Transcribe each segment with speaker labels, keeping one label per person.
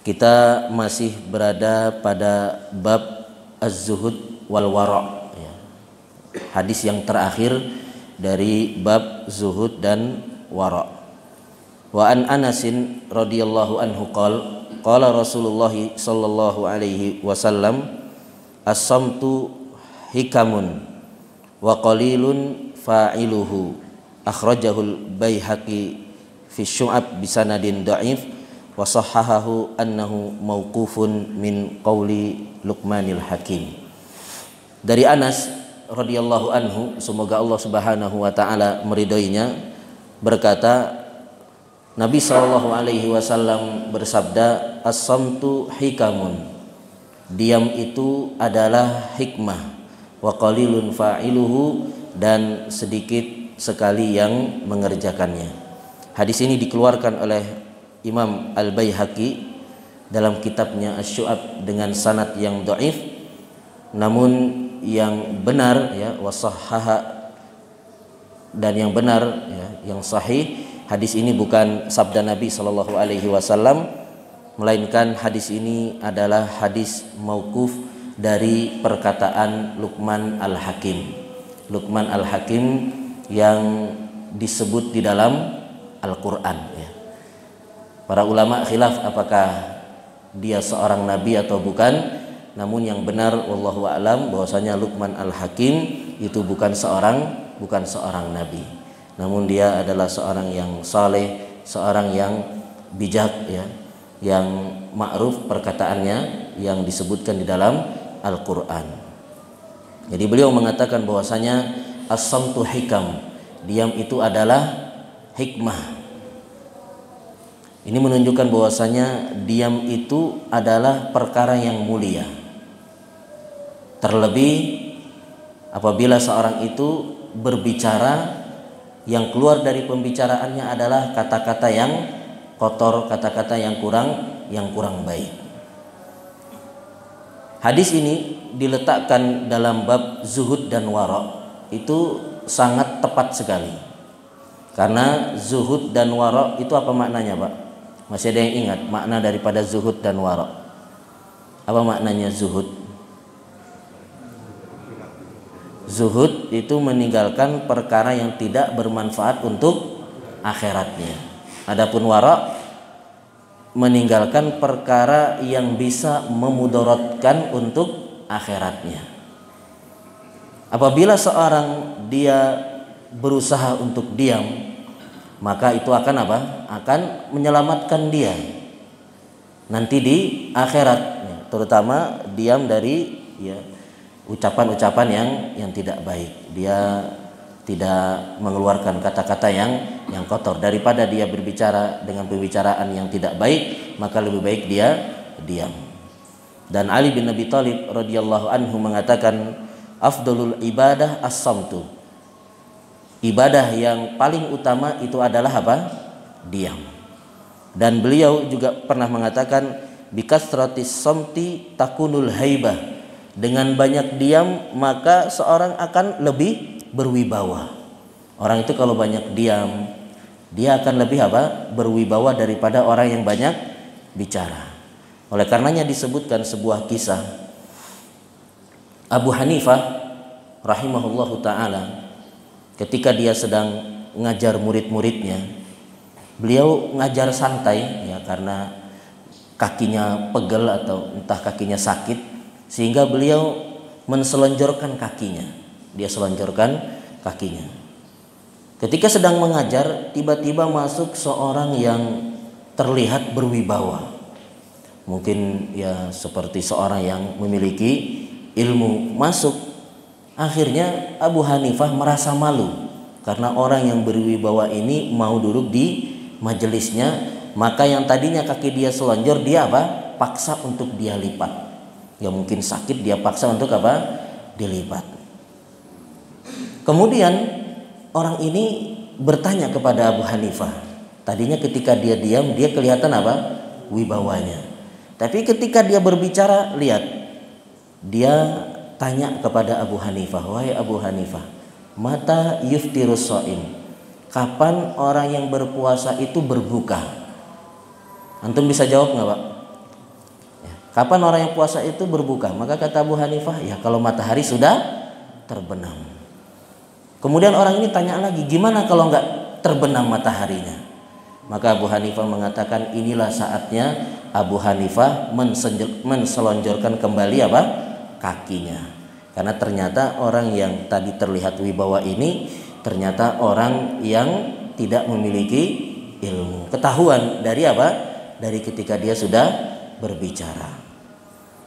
Speaker 1: Kita masih berada pada bab az-zuhud wal wara', ya. Hadis yang terakhir dari bab zuhud dan wara'. Wa an Anasin radhiyallahu anhu qala Rasulullah sallallahu alaihi wasallam as-samtu hikamun wa qalilun fa'iluhu akhrajahul Baihaqi fi Syu'ab bisanadin dha'if wa sahhahahu annahu mauqufun min qauli Luqmanil Hakim. Dari Anas radhiyallahu anhu, semoga Allah Subhanahu wa taala meridhoinya, berkata, Nabi sallallahu alaihi wasallam bersabda, as-samtu hikamun, diam itu adalah hikmah, wa qalilun fa'iluhu, dan sedikit sekali yang mengerjakannya. Hadis ini dikeluarkan oleh Imam Al-Baihaqi dalam kitabnya Asy-Syu'ab dengan sanad yang dhaif, namun yang benar, ya, wasahhaha, dan yang benar, ya, yang sahih, hadis ini bukan sabda Nabi sallallahu alaihi wasallam, melainkan hadis ini adalah hadis mauquf dari perkataan Luqman Al-Hakim. Luqman Al-Hakim yang disebut di dalam Al-Quran, ya. Para ulama khilaf apakah dia seorang nabi atau bukan, namun yang benar wallahu a'lam bahwasanya Luqman Al-Hakim itu bukan seorang nabi, namun dia adalah seorang yang saleh, seorang yang bijak, ya, yang ma'ruf perkataannya yang disebutkan di dalam Al-Quran. Jadi beliau mengatakan bahwasanya as-samtu hikam, diam itu adalah hikmah. Ini menunjukkan bahwasanya diam itu adalah perkara yang mulia. Terlebih apabila seorang itu berbicara, yang keluar dari pembicaraannya adalah kata-kata yang kotor, kata-kata yang kurang baik. Hadis ini diletakkan dalam bab zuhud dan wara', itu sangat tepat sekali. Karena zuhud dan wara' itu apa maknanya, Pak? Masih ada yang ingat makna daripada zuhud dan wara'? Apa maknanya zuhud? Zuhud itu meninggalkan perkara yang tidak bermanfaat untuk akhiratnya. Adapun wara' meninggalkan perkara yang bisa memudaratkan untuk akhiratnya. Apabila seorang dia berusaha untuk diam, maka itu akan apa? Akan menyelamatkan dia nanti di akhirat, ya, terutama diam dari, ya, ucapan-ucapan yang tidak baik. Dia tidak mengeluarkan kata-kata yang kotor. Daripada dia berbicara dengan pembicaraan yang tidak baik, maka lebih baik dia diam. Dan Ali bin Abi Thalib radhiyallahu anhu mengatakan, afdalul ibadah as-samtu, ibadah yang paling utama itu adalah apa? Diam. Dan beliau juga pernah mengatakan, bikasratis samti takunul haibah, dengan banyak diam maka seorang akan lebih berwibawa. Orang itu kalau banyak diam, dia akan lebih apa? Berwibawa daripada orang yang banyak bicara. Oleh karenanya disebutkan sebuah kisah, Abu Hanifah rahimahullahu ta'ala ketika dia sedang ngajar murid-muridnya, beliau ngajar santai, ya, karena kakinya pegel atau entah kakinya sakit, sehingga beliau menselonjorkan kakinya. Dia selonjorkan kakinya. Ketika sedang mengajar, tiba-tiba masuk seorang yang terlihat berwibawa. Mungkin, ya, seperti seorang yang memiliki ilmu masuk. Akhirnya Abu Hanifah merasa malu karena orang yang berwibawa ini mau duduk di majelisnya, maka yang tadinya kaki dia selonjor, dia apa? Paksa untuk dia lipat. Ya, mungkin sakit, dia paksa untuk apa? Dilipat. Kemudian orang ini bertanya kepada Abu Hanifah. Tadinya ketika dia diam, dia kelihatan apa? Wibawanya. Tapi ketika dia berbicara, lihat, dia tanya kepada Abu Hanifah, wahai Abu Hanifah, mata yuftirus shaim, kapan orang yang berpuasa itu berbuka? Antum bisa jawab nggak, Pak? Kapan orang yang puasa itu berbuka? Maka kata Abu Hanifah, ya kalau matahari sudah terbenam. Kemudian orang ini tanya lagi, gimana kalau nggak terbenam mataharinya? Maka Abu Hanifah mengatakan, inilah saatnya Abu Hanifah menselonjorkan kembali apa? Kakinya. Karena ternyata orang yang tadi terlihat wibawa ini ternyata orang yang tidak memiliki ilmu. Ketahuan dari apa? Dari ketika dia sudah berbicara.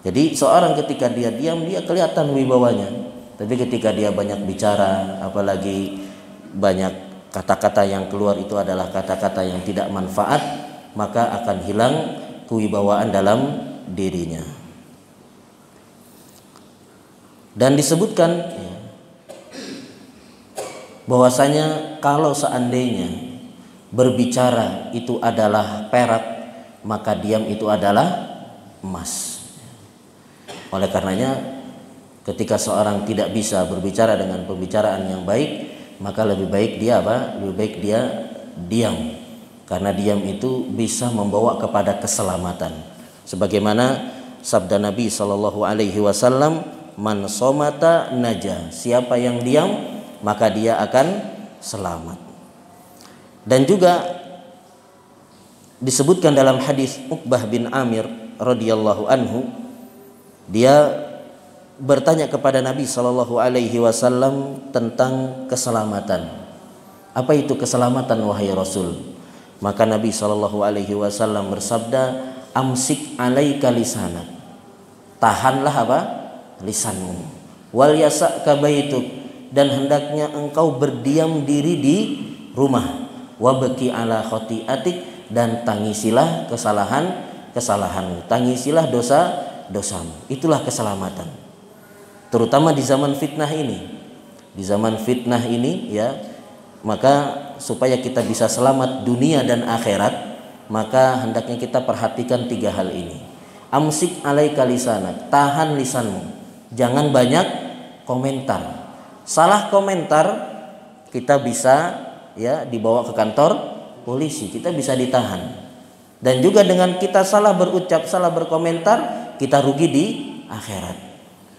Speaker 1: Jadi seorang ketika dia diam dia kelihatan wibawanya. Tapi ketika dia banyak bicara, apalagi banyak kata-kata yang keluar itu adalah kata-kata yang tidak manfaat, maka akan hilang kewibawaan dalam dirinya. Dan disebutkan bahwasanya kalau seandainya berbicara itu adalah perak, maka diam itu adalah emas. Oleh karenanya ketika seorang tidak bisa berbicara dengan pembicaraan yang baik, maka lebih baik dia apa? Lebih baik dia diam. Karena diam itu bisa membawa kepada keselamatan. Sebagaimana sabda Nabi sallallahu alaihi wasallam, "Man somata naja." Siapa yang diam, maka dia akan selamat. Dan juga disebutkan dalam hadis Uqbah bin Amir radhiyallahu anhu, dia bertanya kepada Nabi Shallallahu Alaihi Wasallam tentang keselamatan. Apa itu keselamatan wahai Rasul? Maka Nabi Shallallahu Alaihi Wasallam bersabda, amsik alaika lisanak. Tahanlah apa? Lisanmu. Wal yasak kabaituk, dan hendaknya engkau berdiam diri di rumah. Wabki ala khotiatik, dan tangisilah kesalahanmu. Tangisilah dosamu. Itulah keselamatan. Terutama di zaman fitnah ini. Di zaman fitnah ini ya, maka supaya kita bisa selamat dunia dan akhirat, maka hendaknya kita perhatikan 3 hal ini. Amsik alaika lisanak, tahan lisanmu. Jangan banyak komentar. Salah komentar kita bisa ya dibawa ke kantor polisi, kita bisa ditahan. Dan juga dengan kita salah berucap, salah berkomentar, kita rugi di akhirat.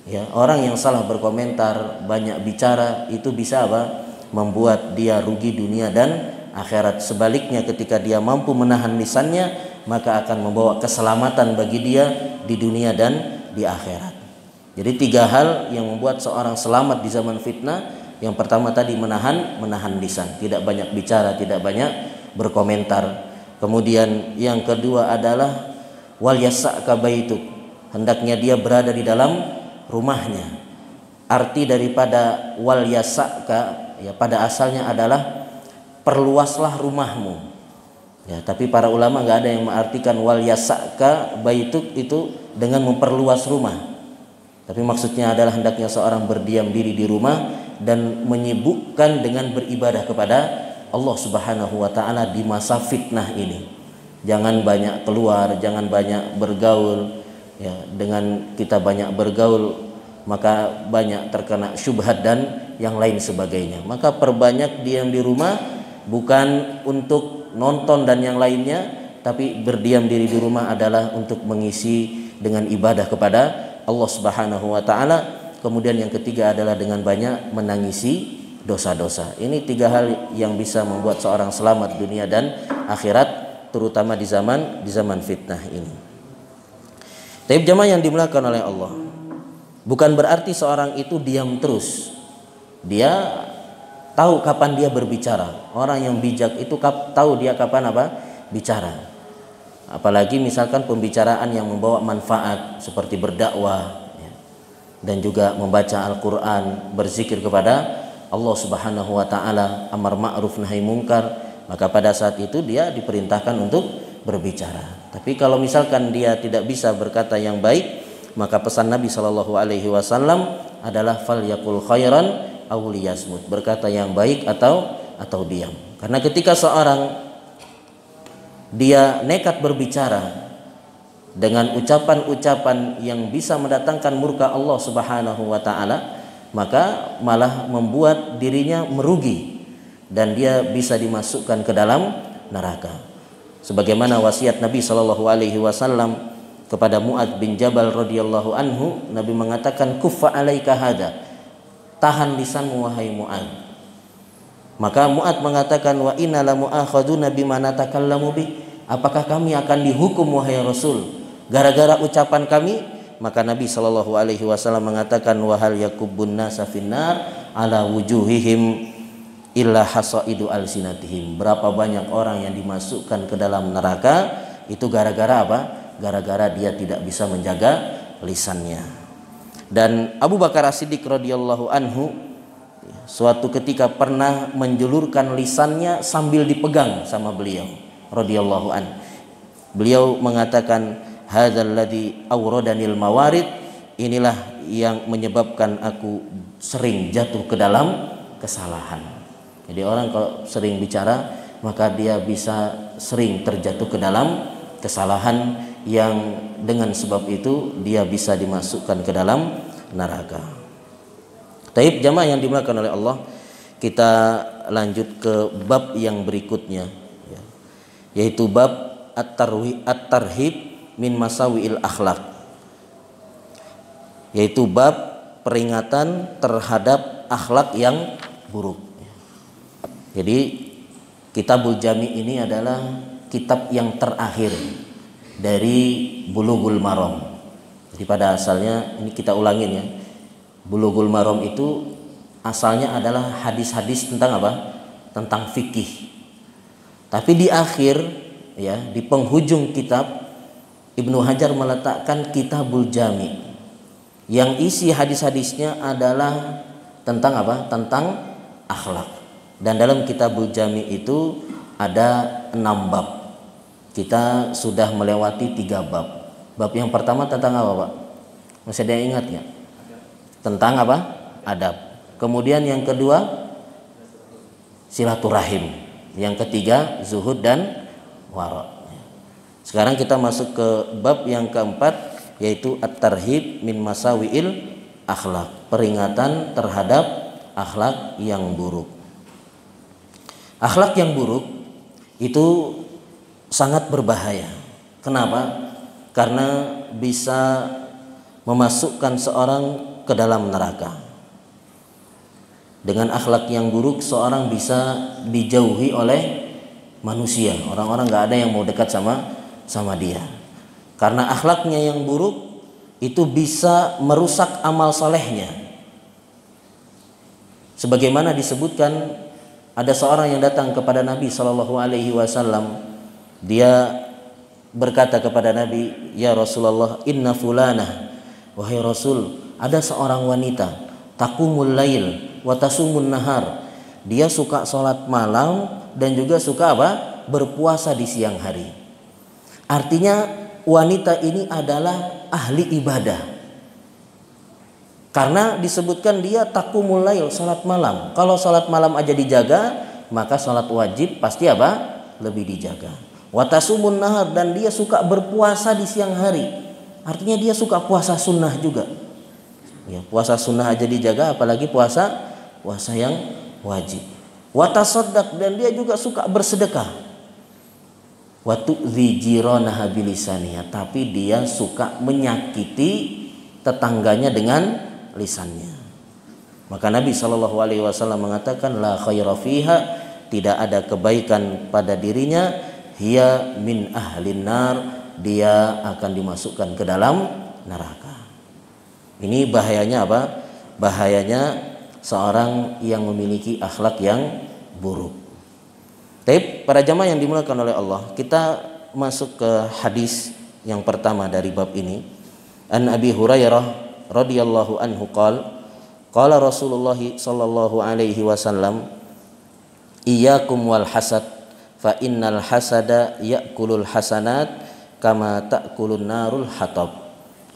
Speaker 1: Ya, orang yang salah berkomentar, banyak bicara, itu bisa apa? Membuat dia rugi dunia dan akhirat. Sebaliknya ketika dia mampu menahan lisannya, maka akan membawa keselamatan bagi dia di dunia dan di akhirat. Jadi 3 hal yang membuat seorang selamat di zaman fitnah. Yang pertama tadi menahan lisan, tidak banyak bicara, tidak banyak berkomentar. Kemudian yang kedua adalah wal yasaka baituk, hendaknya dia berada di dalam rumahnya. Arti daripada wal yasaka ya pada asalnya adalah perluaslah rumahmu. Ya, tapi para ulama nggak ada yang mengartikan wal yasaka baituk itu dengan memperluas rumah. Tapi maksudnya adalah hendaknya seorang berdiam diri di rumah dan menyibukkan dengan beribadah kepada Allah Subhanahu wa taala di masa fitnah ini. Jangan banyak keluar, jangan banyak bergaul. Ya, dengan kita banyak bergaul maka banyak terkena syubhat dan yang lain sebagainya. Maka perbanyak diam di rumah, bukan untuk nonton dan yang lainnya, tapi berdiam diri di rumah adalah untuk mengisi dengan ibadah kepada Allah Subhanahu wa taala. Kemudian yang ketiga adalah dengan banyak menangisi dosa-dosa. Ini 3 hal yang bisa membuat seorang selamat dunia dan akhirat, terutama di zaman fitnah ini. Tapi jamaah yang dimuliakan oleh Allah, bukan berarti seorang itu diam terus. Dia tahu kapan dia berbicara. Orang yang bijak itu tahu dia kapan apa? Bicara. Apalagi misalkan pembicaraan yang membawa manfaat seperti berdakwah ya, dan juga membaca Al-Quran, berzikir kepada Allah Subhanahu wa taala, amar ma'ruf nahi mungkar, maka pada saat itu dia diperintahkan untuk berbicara. Tapi kalau misalkan dia tidak bisa berkata yang baik, maka pesan Nabi Shallallahu Alaihi Wasallam adalah fal yakul khairan aw liyasmut, berkata yang baik atau diam. Karena ketika seorang dia nekat berbicara dengan ucapan-ucapan yang bisa mendatangkan murka Allah Subhanahu wa taala, maka malah membuat dirinya merugi dan dia bisa dimasukkan ke dalam neraka. Sebagaimana wasiat Nabi Shallallahu Alaihi Wasallam kepada Mu'adz bin Jabal radhiyallahu anhu, Nabi mengatakan, kuffa alaika hada, tahan lisanmu wahai Mu'adz. Maka Mu'adz mengatakan, wa inna la mu'akhaduna bima natakallamu bi, apakah kami akan dihukum wahai Rasul gara-gara ucapan kami? Maka Nabi Shallallahu Alaihi Wasallam mengatakan, wahal yakubun nasa finnar ala wujuhihim illa hasaidu alsinatihim. Berapa banyak orang yang dimasukkan ke dalam neraka itu gara-gara apa? Gara-gara dia tidak bisa menjaga lisannya. Dan Abu Bakar As-Siddiq radhiyallahu anhu suatu ketika pernah menjulurkan lisannya sambil dipegang sama beliau radhiyallahu anhu. Beliau mengatakan, hadzal ladzi awradanil mawarid, inilah yang menyebabkan aku sering jatuh ke dalam kesalahan. Jadi orang kalau sering bicara maka dia bisa sering terjatuh ke dalam kesalahan yang dengan sebab itu dia bisa dimasukkan ke dalam neraka. Taib jamaah yang dimuliakan oleh Allah, kita lanjut ke bab yang berikutnya, yaitu bab at-tarhib min masawiil akhlak, yaitu bab peringatan terhadap akhlak yang buruk. Jadi Kitabul Jami ini adalah kitab yang terakhir dari Bulughul Maram. Jadi pada asalnya, ini kita ulangin ya, Bulughul Maram itu asalnya adalah hadis-hadis tentang apa? Tentang fikih. Tapi di akhir ya, di penghujung kitab, Ibnu Hajar meletakkan Kitabul Jami yang isi hadis-hadisnya adalah tentang apa? Tentang akhlak. Dan dalam Kitabul Jami itu ada 6 bab. Kita sudah melewati 3 bab. Bab yang pertama tentang apa, Pak? Masih ada yang ingat nggak? Tentang apa? Adab. Kemudian yang kedua silaturahim. Yang ketiga zuhud dan wara'. Sekarang kita masuk ke bab yang keempat, yaitu at-tarhib min masawiil akhlak, peringatan terhadap akhlak yang buruk. Akhlak yang buruk itu sangat berbahaya. Kenapa? Karena bisa memasukkan seorang ke dalam neraka. Dengan akhlak yang buruk seorang bisa dijauhi oleh manusia. Orang-orang gak ada yang mau dekat sama dia, karena akhlaknya yang buruk itu bisa merusak amal solehnya. Sebagaimana disebutkan, ada seorang yang datang kepada Nabi Shallallahu Alaihi Wasallam. Dia berkata kepada Nabi, ya Rasulullah, inna fulanah, wahai Rasul, ada seorang wanita, taqumul lail wa tasumun nahar, dia suka sholat malam dan juga suka apa? Berpuasa di siang hari. Artinya wanita ini adalah ahli ibadah, karena disebutkan dia taqumul lail, salat malam. Kalau salat malam aja dijaga, maka salat wajib pasti apa? Lebih dijaga. Wa tasumun nahar, dan dia suka berpuasa di siang hari. Artinya dia suka puasa sunnah juga. Ya, puasa sunnah aja dijaga, apalagi puasa yang wajib. Wa tasaddaq, dan dia juga suka bersedekah. Wa tu'dzi jiranaha bilisaniha, tapi dia suka menyakiti tetangganya dengan lisannya. Maka Nabi Shallallahu Alaihi Wasallam mengatakan, la khaira fiha, tidak ada kebaikan pada dirinya, hiya min ahlin nar, dia akan dimasukkan ke dalam neraka. Ini bahayanya apa? Bahayanya seorang yang memiliki akhlak yang buruk. Tapi para jamaah yang dimuliakan oleh Allah, kita masuk ke hadis yang pertama dari bab ini. An Abi Hurairah radhiyallahu anhu qala Rasulullah sallallahu alaihi wasallam, iyyakum wal hasad, fa innal hasada ya'kulul hasanat kama ta'kulun narul hatab.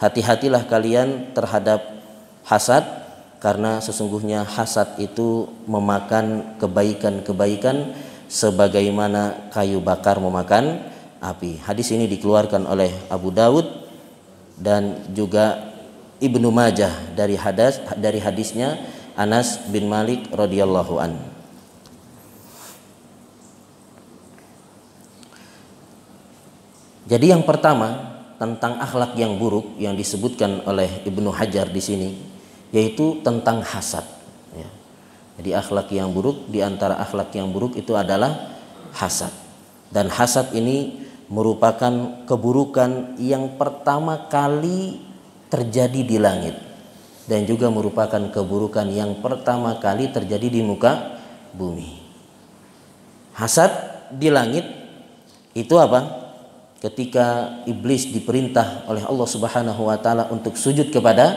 Speaker 1: Hati-hatilah kalian terhadap hasad, karena sesungguhnya hasad itu memakan kebaikan-kebaikan sebagaimana kayu bakar memakan api. Hadis ini dikeluarkan oleh Abu Daud dan juga Ibnu Majah dari hadisnya Anas bin Malik radhiyallahu an. Jadi yang pertama, tentang akhlak yang buruk yang disebutkan oleh Ibnu Hajar di sini, yaitu tentang hasad. Ya. Jadi akhlak yang buruk, di antara akhlak yang buruk itu adalah hasad. Dan hasad ini merupakan keburukan yang pertama kali terjadi di langit, dan juga merupakan keburukan yang pertama kali terjadi di muka bumi. Hasad di langit itu apa? Ketika iblis diperintah oleh Allah Subhanahu wa taala untuk sujud kepada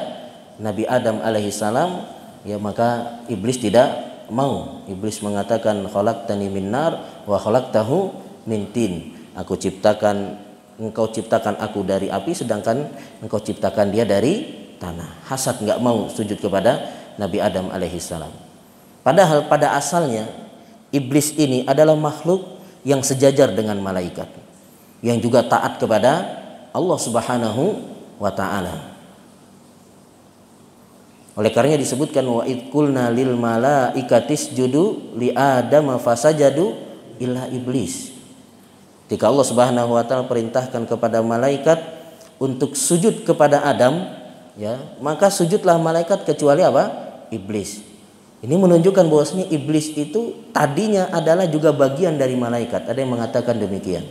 Speaker 1: Nabi Adam alaihi salam, ya maka iblis tidak mau. Iblis mengatakan, khalaqtani min nar wa khalaqtahu min tin. Engkau ciptakan aku dari api, sedangkan engkau ciptakan dia dari tanah. Hasad, nggak mau sujud kepada Nabi Adam alaihi salam. Padahal pada asalnya iblis ini adalah makhluk yang sejajar dengan malaikat, yang juga taat kepada Allah Subhanahu wa taala. Oleh karenanya disebutkan, wa id qulna lil malaikati isjudu li adama fasajadu illa iblis. Ketika Allah Subhanahu wa taala perintahkan kepada malaikat untuk sujud kepada Adam, ya, maka sujudlah malaikat kecuali apa? Iblis. Ini menunjukkan bahwasanya iblis itu tadinya adalah juga bagian dari malaikat. Ada yang mengatakan demikian.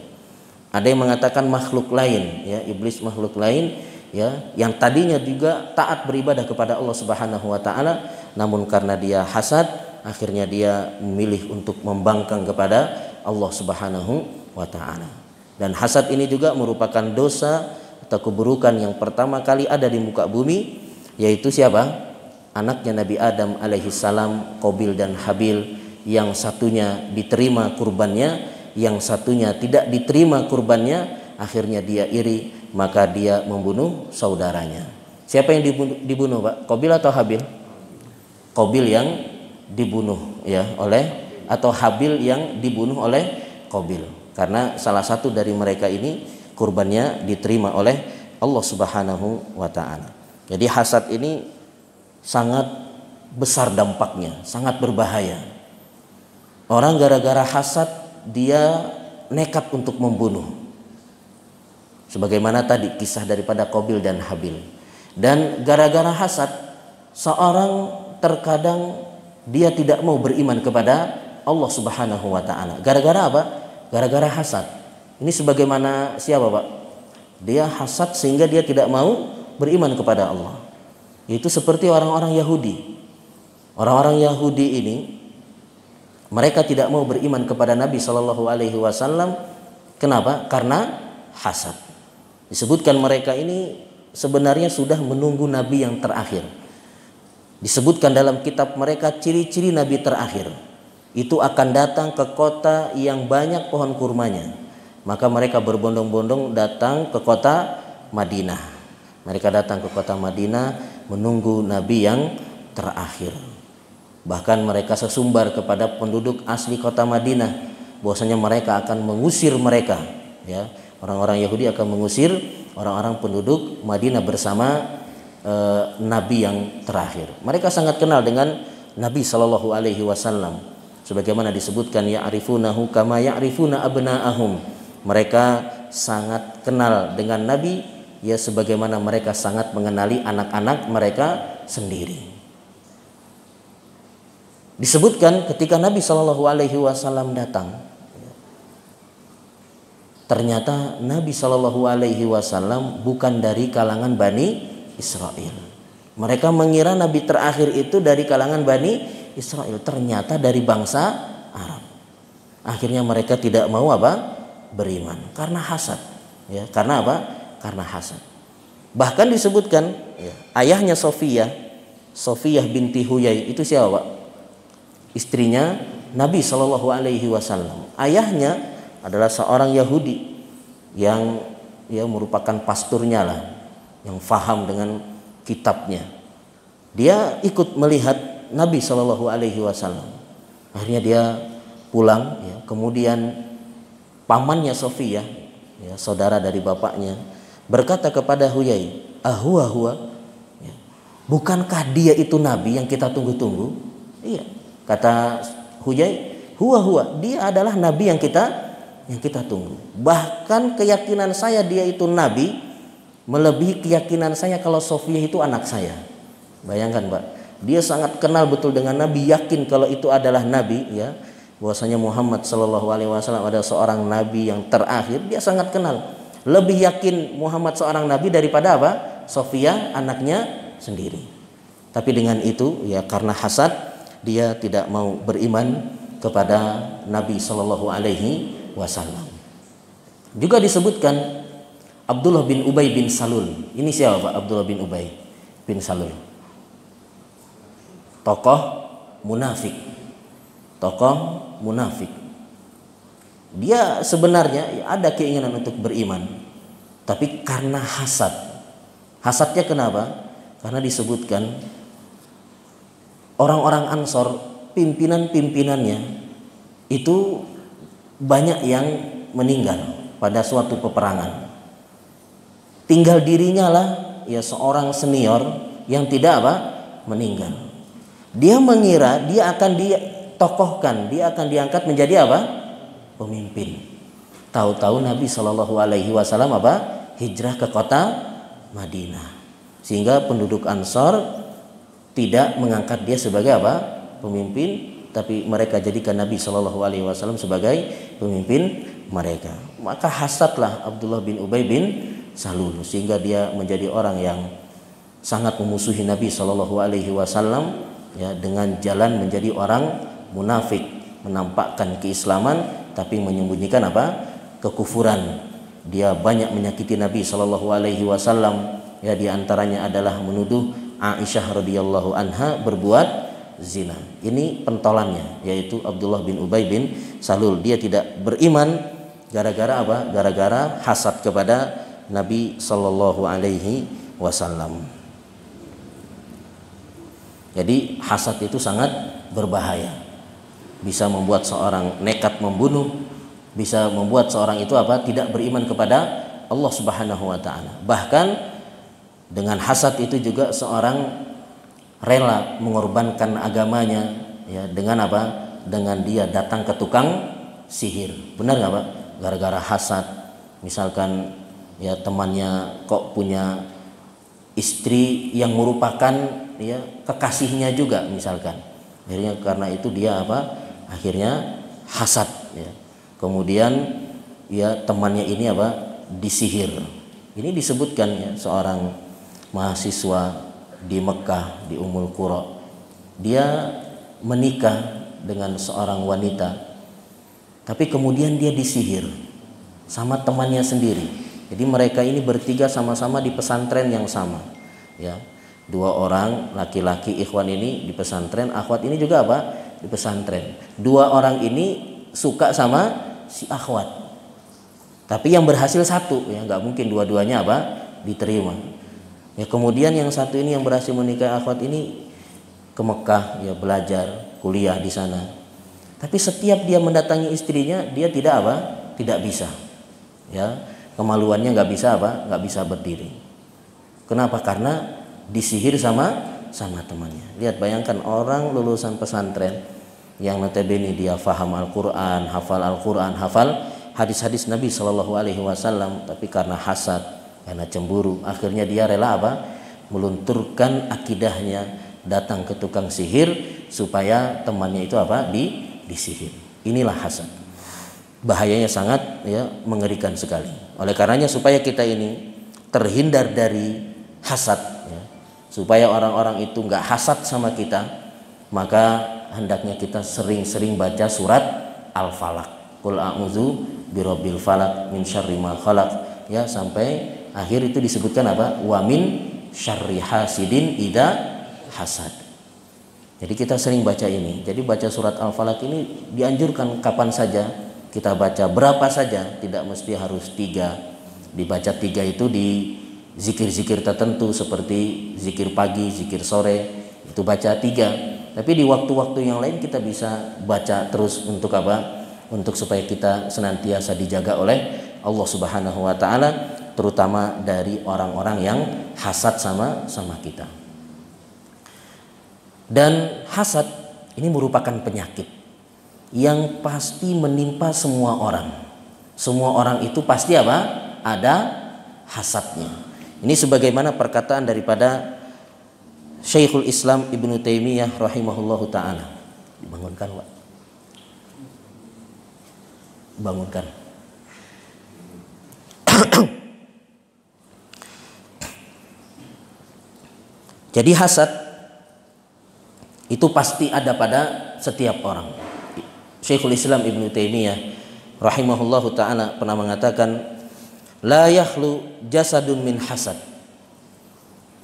Speaker 1: Ada yang mengatakan makhluk lain, ya, iblis makhluk lain, ya, yang tadinya juga taat beribadah kepada Allah Subhanahu wa taala, namun karena dia hasad, akhirnya dia memilih untuk membangkang kepada Allah Subhanahu wa ta'ala. Dan hasad ini juga merupakan dosa atau keburukan yang pertama kali ada di muka bumi, yaitu siapa? Anaknya Nabi Adam alaihi salam, Qabil dan Habil. Yang satunya diterima kurbannya, yang satunya tidak diterima kurbannya. Akhirnya dia iri, maka dia membunuh saudaranya. Siapa yang dibunuh, Pak? Qabil atau Habil? Qabil yang dibunuh, ya, atau Habil yang dibunuh oleh Qabil. Karena salah satu dari mereka ini kurbannya diterima oleh Allah Subhanahu wa taala. Jadi hasad ini sangat besar dampaknya, sangat berbahaya. Orang gara-gara hasad dia nekat untuk membunuh. Sebagaimana tadi kisah daripada Qabil dan Habil. Dan gara-gara hasad seorang terkadang dia tidak mau beriman kepada Allah Subhanahu wa taala. Gara-gara apa? Gara-gara hasad. Ini sebagaimana siapa, Pak? Dia hasad sehingga dia tidak mau beriman kepada Allah. Itu seperti orang-orang Yahudi. Orang-orang Yahudi ini mereka tidak mau beriman kepada Nabi Shallallahu alaihi wasallam. Kenapa? Karena hasad. Disebutkan mereka ini sebenarnya sudah menunggu Nabi yang terakhir. Disebutkan dalam kitab mereka ciri-ciri Nabi terakhir. Itu akan datang ke kota yang banyak pohon kurmanya. Maka mereka berbondong-bondong datang ke kota Madinah. Mereka datang ke kota Madinah menunggu Nabi yang terakhir. Bahkan mereka sesumbar kepada penduduk asli kota Madinah bahwasanya mereka akan mengusir mereka, ya. Orang-orang Yahudi akan mengusir orang-orang penduduk Madinah bersama Nabi yang terakhir. Mereka sangat kenal dengan Nabi Shallallahu alaihi wasallam. Sebagaimana disebutkan, ya'rifunahu kama ya'rifuna abna'ahum. Mereka sangat kenal dengan Nabi, ya, sebagaimana mereka sangat mengenali anak-anak mereka sendiri. Disebutkan ketika Nabi Shallallahu alaihi wasallam datang, ternyata Nabi Shallallahu alaihi wasallam bukan dari kalangan Bani Israel. Mereka mengira Nabi terakhir itu dari kalangan Bani Israel, ternyata dari bangsa Arab. Akhirnya mereka tidak mau apa? Beriman karena hasad, ya. Karena apa? Karena hasad. Bahkan disebutkan, ya, ayahnya Sofiyah binti Huyai itu siapa, Pak? Istrinya Nabi Shallallahu alaihi wasallam. Ayahnya adalah seorang Yahudi yang, ya, merupakan pasturnya lah, yang faham dengan kitabnya. Dia ikut melihat Nabi Shallallahu alaihi wasallam. Akhirnya dia pulang, ya. Kemudian pamannya Sofiyah, ya, saudara dari bapaknya, berkata kepada Huyai, huwa, ya, bukankah dia itu Nabi yang kita tunggu-tunggu? Iya, kata Huyai, huwa, dia adalah Nabi yang kita tunggu. Bahkan keyakinan saya dia itu Nabi melebihi keyakinan saya kalau Sofiyah itu anak saya. Bayangkan Pak, dia sangat kenal betul dengan Nabi, yakin kalau itu adalah Nabi, ya, bahwasanya Muhammad Shallallahu Alaihi Wasallam adalah seorang Nabi yang terakhir. Dia sangat kenal, lebih yakin Muhammad seorang Nabi daripada apa? Sofiyah anaknya sendiri. Tapi dengan itu, ya, karena hasad, dia tidak mau beriman kepada Nabi Shallallahu Alaihi Wasallam. Juga disebutkan Abdullah bin Ubay bin Salul. Ini siapa Pak? Abdullah bin Ubay bin Salul, tokoh munafik. Tokoh munafik. Dia sebenarnya ada keinginan untuk beriman, tapi karena hasad. Hasadnya kenapa? Karena disebutkan orang-orang Ansor, pimpinan-pimpinannya itu banyak yang meninggal pada suatu peperangan. Tinggal dirinya lah, ya, seorang senior yang tidak apa? Meninggal. Dia mengira dia akan ditokohkan, dia akan diangkat menjadi apa? Pemimpin. Tahu-tahu Nabi Shallallahu Alaihi Wasallam apa? Hijrah ke kota Madinah, sehingga penduduk Ansor tidak mengangkat dia sebagai apa? Pemimpin, tapi mereka jadikan Nabi Shallallahu Alaihi Wasallam sebagai pemimpin mereka. Maka hasadlah Abdullah bin Ubay bin Salul, sehingga dia menjadi orang yang sangat memusuhi Nabi Shallallahu Alaihi Wasallam, ya, dengan jalan menjadi orang munafik, menampakkan keislaman tapi menyembunyikan apa? Kekufuran. Dia banyak menyakiti Nabi Shallallahu Alaihi Wasallam, ya, diantaranya adalah menuduh Aisyah radhiyallahu anha berbuat zina. Ini pentolannya, yaitu Abdullah bin Ubay bin Salul. Dia tidak beriman gara-gara apa? Gara-gara hasad kepada Nabi Shallallahu Alaihi Wasallam. Jadi hasad itu sangat berbahaya, bisa membuat seorang nekat membunuh, bisa membuat seorang itu apa? Tidak beriman kepada Allah Subhanahu Wa Taala. Bahkan dengan hasad itu juga seorang rela mengorbankan agamanya, ya, dengan apa? Dengan dia datang ke tukang sihir. Benar nggak Pak? Gara-gara hasad, misalkan, ya, temannya kok punya istri yang merupakan, ya, kekasihnya juga misalkan. Akhirnya karena itu dia apa? Akhirnya hasad, ya. Kemudian, ya, temannya ini apa? Disihir. Ini disebutkan, ya, seorang mahasiswa di Mekah, di Ummul Qura. Dia menikah dengan seorang wanita, tapi kemudian dia disihir sama temannya sendiri. Jadi mereka ini bertiga sama-sama di pesantren yang sama, ya. Dua orang laki-laki ikhwan ini di pesantren, akhwat ini juga apa? Di pesantren. Dua orang ini suka sama si akhwat, tapi yang berhasil satu, ya, nggak mungkin dua-duanya apa? Diterima. Ya, kemudian yang satu ini yang berhasil menikah akhwat ini ke Mekah, ya, belajar kuliah di sana. Tapi setiap dia mendatangi istrinya, dia tidak apa? Tidak bisa, ya. Kemaluannya nggak bisa apa? Nggak bisa berdiri. Kenapa? Karena disihir sama temannya. Lihat, bayangkan orang lulusan pesantren yang notabene dia faham Al-Quran, hafal hadis-hadis Nabi Shallallahu Alaihi Wasallam, tapi karena hasad, karena cemburu, akhirnya dia rela apa? Melunturkan akidahnya, datang ke tukang sihir supaya temannya itu apa? Disihir. Inilah hasad. Bahayanya sangat, ya, mengerikan sekali. Oleh karenanya supaya kita ini terhindar dari hasad, ya, supaya orang-orang itu nggak hasad sama kita, maka hendaknya kita sering-sering baca surat Al-Falaq. Qul a'udzu birabbil falaq min syarri ma khalaq, ya, sampai akhir itu disebutkan apa? Wa min syarri hasidin idza hasad. Jadi kita sering baca ini. Jadi baca surat Al-Falaq ini dianjurkan kapan saja kita baca, berapa saja, tidak mesti harus 3. Dibaca 3 itu di zikir-zikir tertentu seperti zikir pagi, zikir sore, itu baca 3. Tapi di waktu-waktu yang lain kita bisa baca terus untuk apa? Untuk supaya kita senantiasa dijaga oleh Allah Subhanahu Wa Taala, terutama dari orang-orang yang hasad sama kita. Dan hasad ini merupakan penyakit yang pasti menimpa semua orang. Semua orang itu pasti apa? Ada hasadnya. Ini sebagaimana perkataan daripada Syekhul Islam Ibnu Taimiyah rahimahullahu taala. Dibangunkan, Pak. Bangunkan. Jadi hasad itu pasti ada pada setiap orang. Syekhul Islam Ibnu Taimiyah rahimahullahu taala pernah mengatakan, la yakhlu jasadun min hasad.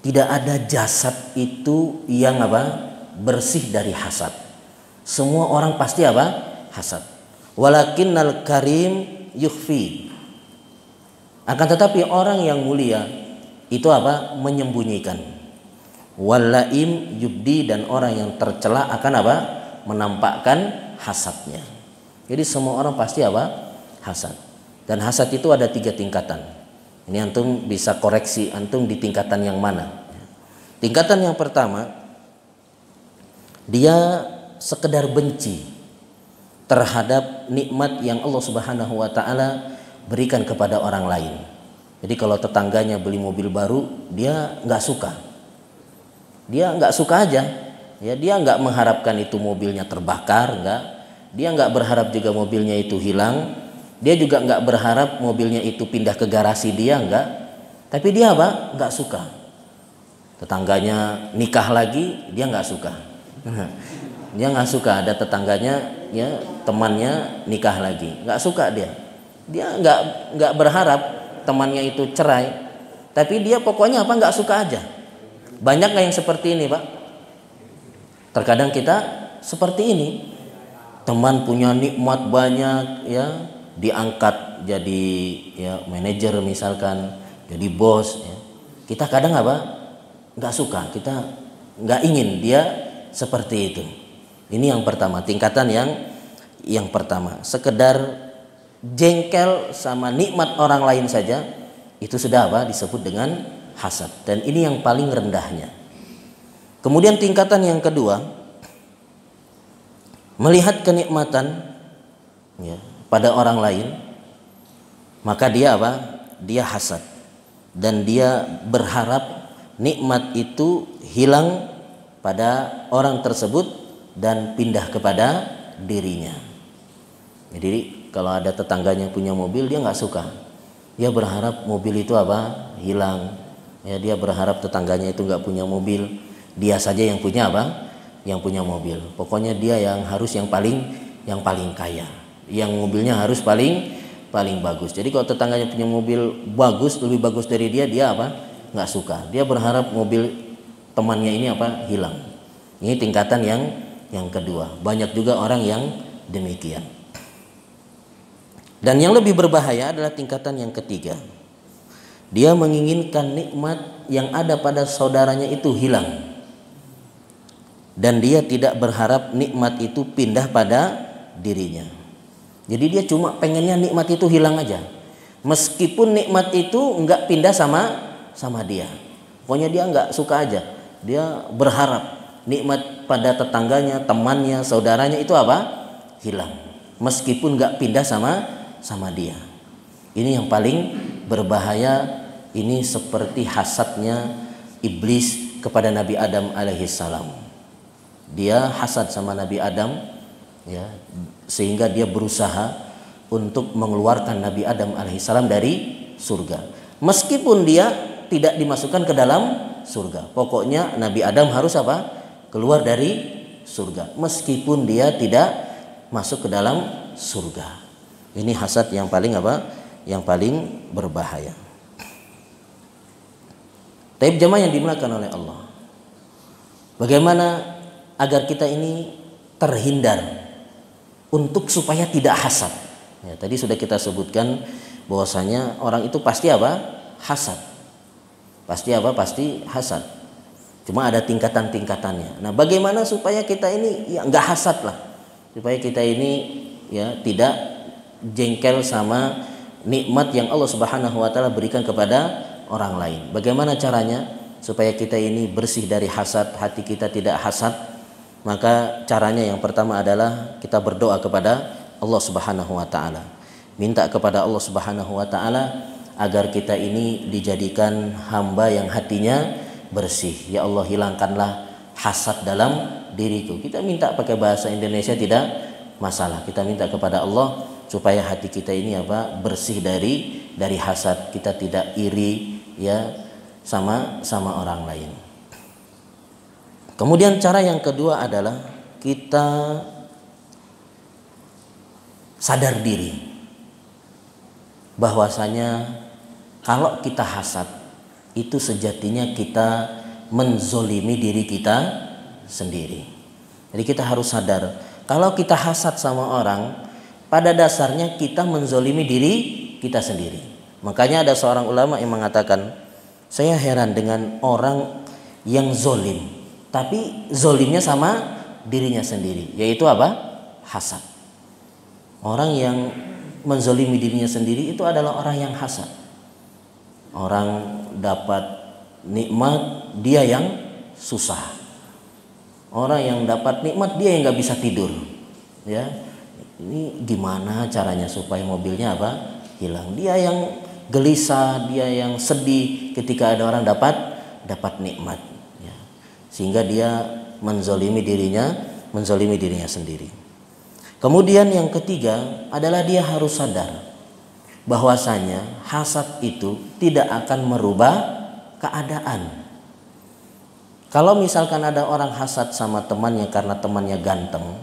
Speaker 1: Tidak ada jasad itu yang bersih dari hasad. Semua orang pasti hasad. Walakinnal karim yukhfi. Akan tetapi orang yang mulia itu menyembunyikan. Walaim yubdi, dan orang yang tercela akan menampakkan hasadnya. Jadi semua orang pasti hasad. Dan hasad itu ada 3 tingkatan. Ini antum bisa koreksi antum di tingkatan yang mana. Tingkatan yang pertama, dia sekedar benci terhadap nikmat yang Allah Subhanahu wa taala berikan kepada orang lain. Jadi kalau tetangganya beli mobil baru, dia nggak suka. Dia nggak suka aja. Ya, dia nggak mengharapkan itu mobilnya terbakar, nggak. Dia nggak berharap juga mobilnya itu hilang. Dia juga nggak berharap mobilnya itu pindah ke garasi dia, nggak. Tapi dia nggak suka. Tetangganya nikah lagi, dia nggak suka. Dia nggak suka ada tetangganya, ya temannya nikah lagi, nggak suka dia. Dia nggak berharap temannya itu cerai, tapi dia pokoknya nggak suka aja. Banyak nggak yang seperti ini, Pak? Terkadang kita seperti ini. Teman punya nikmat banyak, ya diangkat jadi manajer misalkan, jadi bos. Ya. Kita kadang nggak suka, kita nggak ingin dia seperti itu. Ini yang pertama, tingkatan yang pertama. Sekedar jengkel sama nikmat orang lain saja, itu sudah disebut dengan hasad. Dan ini yang paling rendahnya. Kemudian tingkatan yang kedua, melihat kenikmatan pada orang lain, maka dia dia hasad. Dan dia berharap nikmat itu hilang pada orang tersebut dan pindah kepada dirinya. Jadi kalau ada tetangganya punya mobil, dia nggak suka. Dia berharap mobil itu hilang. Ya, dia berharap tetangganya itu nggak punya mobil. Dia saja yang punya yang punya mobil. Pokoknya dia yang harus yang paling kaya. Yang mobilnya harus paling bagus. Jadi kalau tetangganya punya mobil bagus, lebih bagus dari dia nggak suka. Dia berharap mobil temannya ini hilang. Ini tingkatan yang kedua. Banyak juga orang yang demikian. Dan yang lebih berbahaya adalah tingkatan yang ketiga. Dia menginginkan nikmat yang ada pada saudaranya itu hilang. Dan dia tidak berharap nikmat itu pindah pada dirinya. Jadi dia cuma pengennya nikmat itu hilang aja. Meskipun nikmat itu enggak pindah sama dia. Pokoknya dia enggak suka aja. Dia berharap nikmat pada tetangganya, temannya, saudaranya itu hilang. Meskipun enggak pindah sama dia. Ini yang paling berbahaya. Ini seperti hasadnya iblis kepada Nabi Adam alaihissalam. Dia hasad sama Nabi Adam, ya, sehingga dia berusaha untuk mengeluarkan Nabi Adam alaihissalam dari surga. Meskipun dia tidak dimasukkan ke dalam surga. Pokoknya Nabi Adam harus keluar dari surga. Meskipun dia tidak masuk ke dalam surga. Ini hasad yang paling yang paling berbahaya. Taib jamaah yang dimuliakan oleh Allah. Bagaimana agar kita ini terhindar untuk supaya tidak hasad? Ya, tadi sudah kita sebutkan bahwasanya orang itu pasti hasad. Pasti Pasti hasad. Cuma ada tingkatan-tingkatannya. Nah, bagaimana supaya kita ini enggak hasad lah? Supaya kita ini tidak jengkel sama nikmat yang Allah Subhanahu wa taala berikan kepada orang lain. Bagaimana caranya supaya kita ini bersih dari hasad, hati kita tidak hasad? Maka caranya yang pertama adalah kita berdoa kepada Allah Subhanahu wa taala. Minta kepada Allah Subhanahu wa taala agar kita ini dijadikan hamba yang hatinya bersih. Ya Allah, hilangkanlah hasad dalam diriku. Kita minta pakai bahasa Indonesia tidak masalah. Kita minta kepada Allah supaya hati kita ini bersih dari hasad. Kita tidak iri ya sama orang lain. Kemudian cara yang kedua adalah kita sadar diri bahwasanya kalau kita hasad itu sejatinya kita menzolimi diri kita sendiri. Jadi kita harus sadar kalau kita hasad sama orang, pada dasarnya kita menzolimi diri kita sendiri. Makanya ada seorang ulama yang mengatakan, saya heran dengan orang yang zolim, tapi zolimnya sama dirinya sendiri, yaitu hasad. Orang yang menzolimi dirinya sendiri itu adalah orang yang hasad. Orang dapat nikmat, dia yang susah. Orang yang dapat nikmat, dia yang nggak bisa tidur. Ya, ini gimana caranya supaya mobilnya hilang? Dia yang gelisah, dia yang sedih ketika ada orang dapat nikmat. Ya. Sehingga dia menzolimi dirinya sendiri. Kemudian yang ketiga adalah dia harus sadar bahwasanya hasad itu tidak akan merubah keadaan. Kalau misalkan ada orang hasad sama temannya karena temannya ganteng,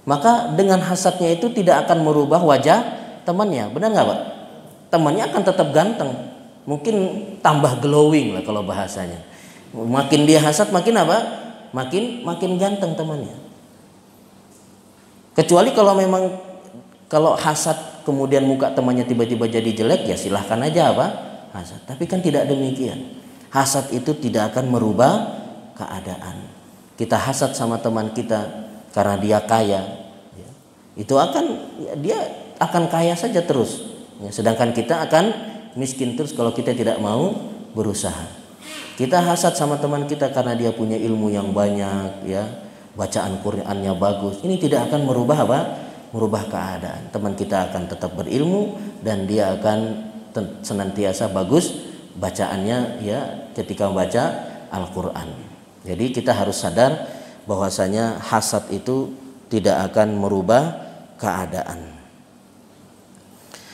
Speaker 1: maka dengan hasadnya itu tidak akan merubah wajah temannya. Benar nggak Pak? Temannya akan tetap ganteng, mungkin tambah glowing lah kalau bahasanya. Makin dia hasad makin makin ganteng temannya. Kecuali kalau hasad kemudian muka temannya tiba-tiba jadi jelek, ya silahkan aja hasad. Tapi kan tidak demikian. Hasad itu tidak akan merubah keadaan. Kita hasad sama teman kita karena dia kaya, ya, itu dia akan kaya saja terus. Ya, sedangkan kita akan miskin terus kalau kita tidak mau berusaha. Kita hasad sama teman kita karena dia punya ilmu yang banyak, ya, bacaan Qur'annya bagus. Ini tidak akan merubah merubah keadaan. Teman kita akan tetap berilmu dan dia akan senantiasa bagus bacaannya, ya, ketika membaca Al-Qur'an. Jadi kita harus sadar bahwasanya hasad itu tidak akan merubah keadaan.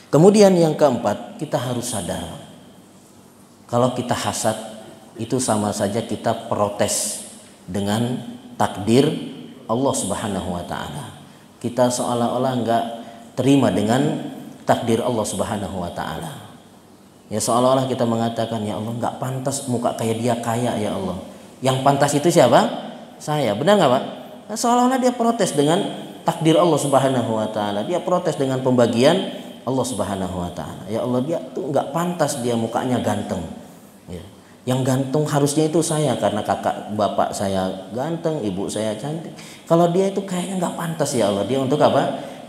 Speaker 1: Kemudian yang keempat, kita harus sadar kalau kita hasad itu sama saja kita protes dengan takdir Allah Subhanahu wa taala. Kita seolah-olah enggak terima dengan takdir Allah Subhanahu wa taala. Ya, seolah-olah kita mengatakan, ya Allah, enggak pantas muka kayak dia kaya, ya Allah. Yang pantas itu siapa? Saya. Benar enggak, Pak? Nah, seolah-olah dia protes dengan takdir Allah Subhanahu wa taala. Dia protes dengan pembagian Allah Subhanahu wa taala. Ya Allah, dia tuh enggak pantas, dia mukanya ganteng. Ya. Yang gantung harusnya itu saya karena bapak saya ganteng, ibu saya cantik. Kalau dia itu kayaknya nggak pantas, ya Allah, dia untuk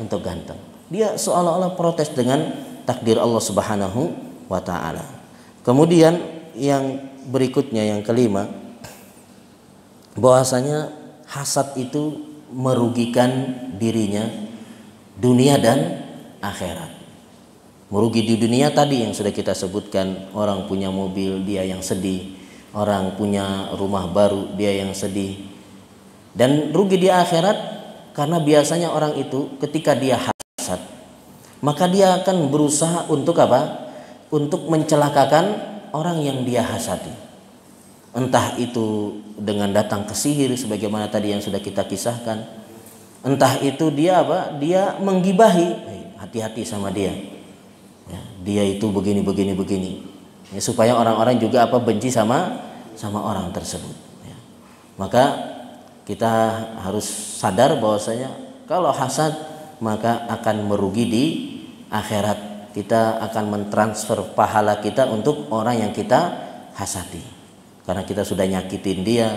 Speaker 1: Untuk ganteng. Dia seolah-olah protes dengan takdir Allah Subhanahu wa ta'ala. Kemudian yang berikutnya, yang kelima, bahwasanya hasad itu merugikan dirinya dunia dan akhirat. Merugi di dunia tadi yang sudah kita sebutkan, orang punya mobil dia yang sedih, orang punya rumah baru dia yang sedih. Dan rugi di akhirat karena biasanya orang itu ketika dia hasad, maka dia akan berusaha untuk untuk mencelakakan orang yang dia hasadi. Entah itu dengan datang ke sihir sebagaimana tadi yang sudah kita kisahkan. Entah itu dia dia menggibahi, hati-hati sama dia. Ya, dia itu begini. Ya, supaya orang-orang juga benci sama orang tersebut. Ya. Maka kita harus sadar bahwasanya kalau hasad maka akan merugi di akhirat. Kita akan mentransfer pahala kita untuk orang yang kita hasadi. Karena kita sudah nyakitin dia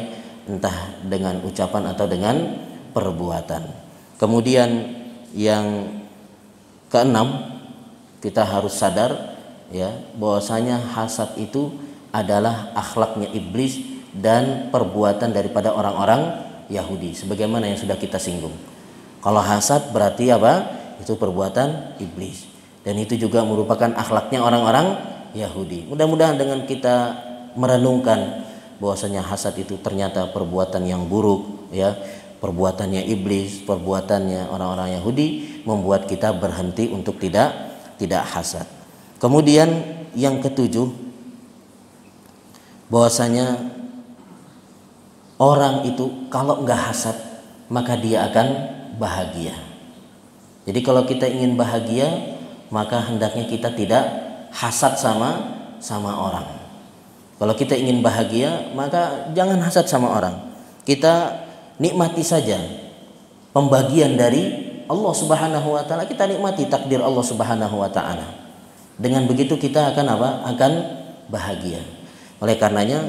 Speaker 1: entah dengan ucapan atau dengan perbuatan. Kemudian yang keenam, kita harus sadar, ya, bahwasanya hasad itu adalah akhlaknya iblis dan perbuatan daripada orang-orang Yahudi sebagaimana yang sudah kita singgung. Kalau hasad berarti itu perbuatan iblis. Dan itu juga merupakan akhlaknya orang-orang Yahudi. Mudah-mudahan dengan kita merenungkan bahwasanya hasad itu ternyata perbuatan yang buruk, ya, perbuatannya iblis, perbuatannya orang-orang Yahudi, membuat kita berhenti untuk tidak hasad. Kemudian yang ketujuh, bahwasanya orang itu kalau enggak hasad maka dia akan bahagia. Jadi kalau kita ingin bahagia, maka hendaknya kita tidak hasad sama orang. Kalau kita ingin bahagia, maka jangan hasad sama orang. Kita nikmati saja pembagian dari Allah Subhanahu wa taala, kita nikmati takdir Allah Subhanahu wa taala. Dengan begitu kita akan apa? Akan bahagia. Oleh karenanya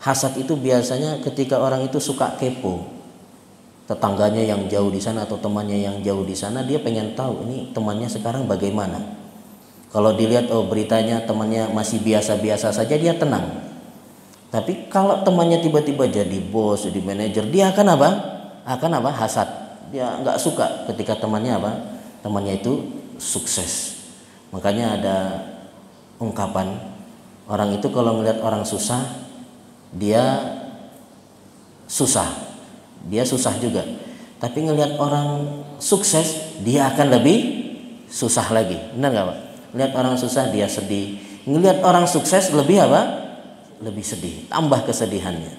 Speaker 1: hasad itu biasanya ketika orang itu suka kepo. Tetangganya yang jauh di sana atau temannya yang jauh di sana, dia pengen tahu ini temannya sekarang bagaimana. Kalau dilihat beritanya temannya masih biasa-biasa saja, dia tenang. Tapi kalau temannya tiba-tiba jadi bos, jadi manajer, dia akan apa? Hasad. Dia nggak suka ketika temannya temannya itu sukses. Makanya ada ungkapan, orang itu kalau melihat orang susah, dia susah juga. Tapi ngelihat orang sukses, dia akan lebih susah lagi. Benar nggak Pak? Lihat orang susah, dia sedih. Ngelihat orang sukses lebih lebih sedih, tambah kesedihannya.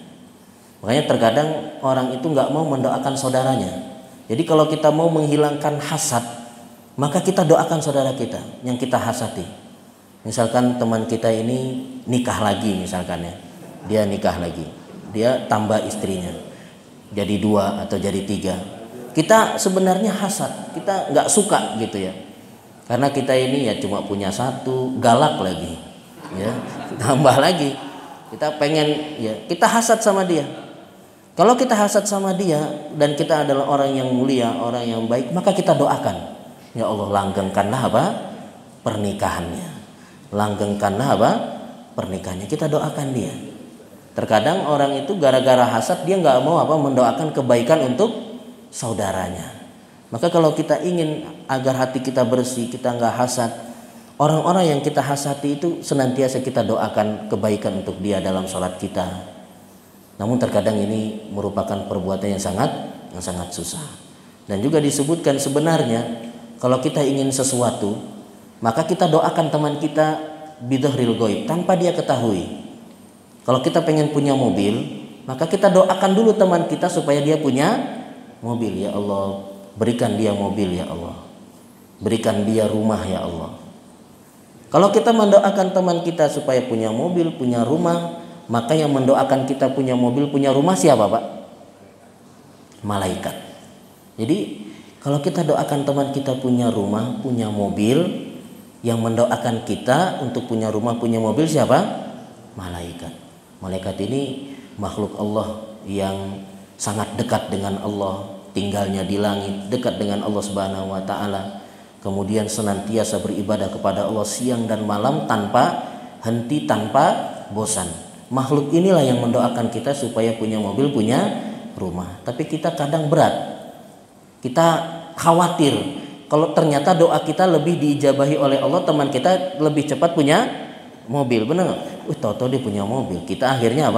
Speaker 1: Makanya terkadang orang itu nggak mau mendoakan saudaranya. Jadi kalau kita mau menghilangkan hasad, maka kita doakan saudara kita yang kita hasati. Misalkan teman kita ini nikah lagi, misalkan ya, dia nikah lagi, dia tambah istrinya, jadi 2 atau jadi 3. Kita sebenarnya hasad, kita nggak suka gitu ya, karena kita ini ya cuma punya 1, galak lagi, ya tambah lagi, kita pengen ya, kita hasad sama dia. Kalau kita hasad sama dia dan kita adalah orang yang mulia, orang yang baik, maka kita doakan, ya Allah langgengkanlah pernikahannya, langgengkanlah pernikahannya, kita doakan dia. Terkadang orang itu gara-gara hasad dia nggak mau mendoakan kebaikan untuk saudaranya. Maka kalau kita ingin agar hati kita bersih, kita nggak hasad, orang-orang yang kita hasati itu senantiasa kita doakan kebaikan untuk dia dalam sholat kita. Namun terkadang ini merupakan perbuatan yang sangat susah. Dan juga disebutkan sebenarnya kalau kita ingin sesuatu, maka kita doakan teman kita bidhahril ghaib tanpa dia ketahui. Kalau kita pengen punya mobil, maka kita doakan dulu teman kita supaya dia punya mobil. Ya Allah, berikan dia mobil ya Allah, berikan dia rumah ya Allah. Kalau kita mendoakan teman kita supaya punya mobil, punya rumah, maka yang mendoakan kita punya mobil, punya rumah siapa Pak? Malaikat. Jadi kalau kita doakan teman kita punya rumah, punya mobil, yang mendoakan kita untuk punya rumah, punya mobil siapa? Malaikat. Malaikat ini makhluk Allah yang sangat dekat dengan Allah, tinggalnya di langit, dekat dengan Allah Subhanahu wa taala. Kemudian senantiasa beribadah kepada Allah siang dan malam tanpa henti, tanpa bosan. Makhluk inilah yang mendoakan kita supaya punya mobil, punya rumah. Tapi kita kadang berat, kita khawatir kalau ternyata doa kita lebih diijabahi oleh Allah, teman kita lebih cepat punya mobil, benar nggak? Tahu-tahu dia punya mobil, kita akhirnya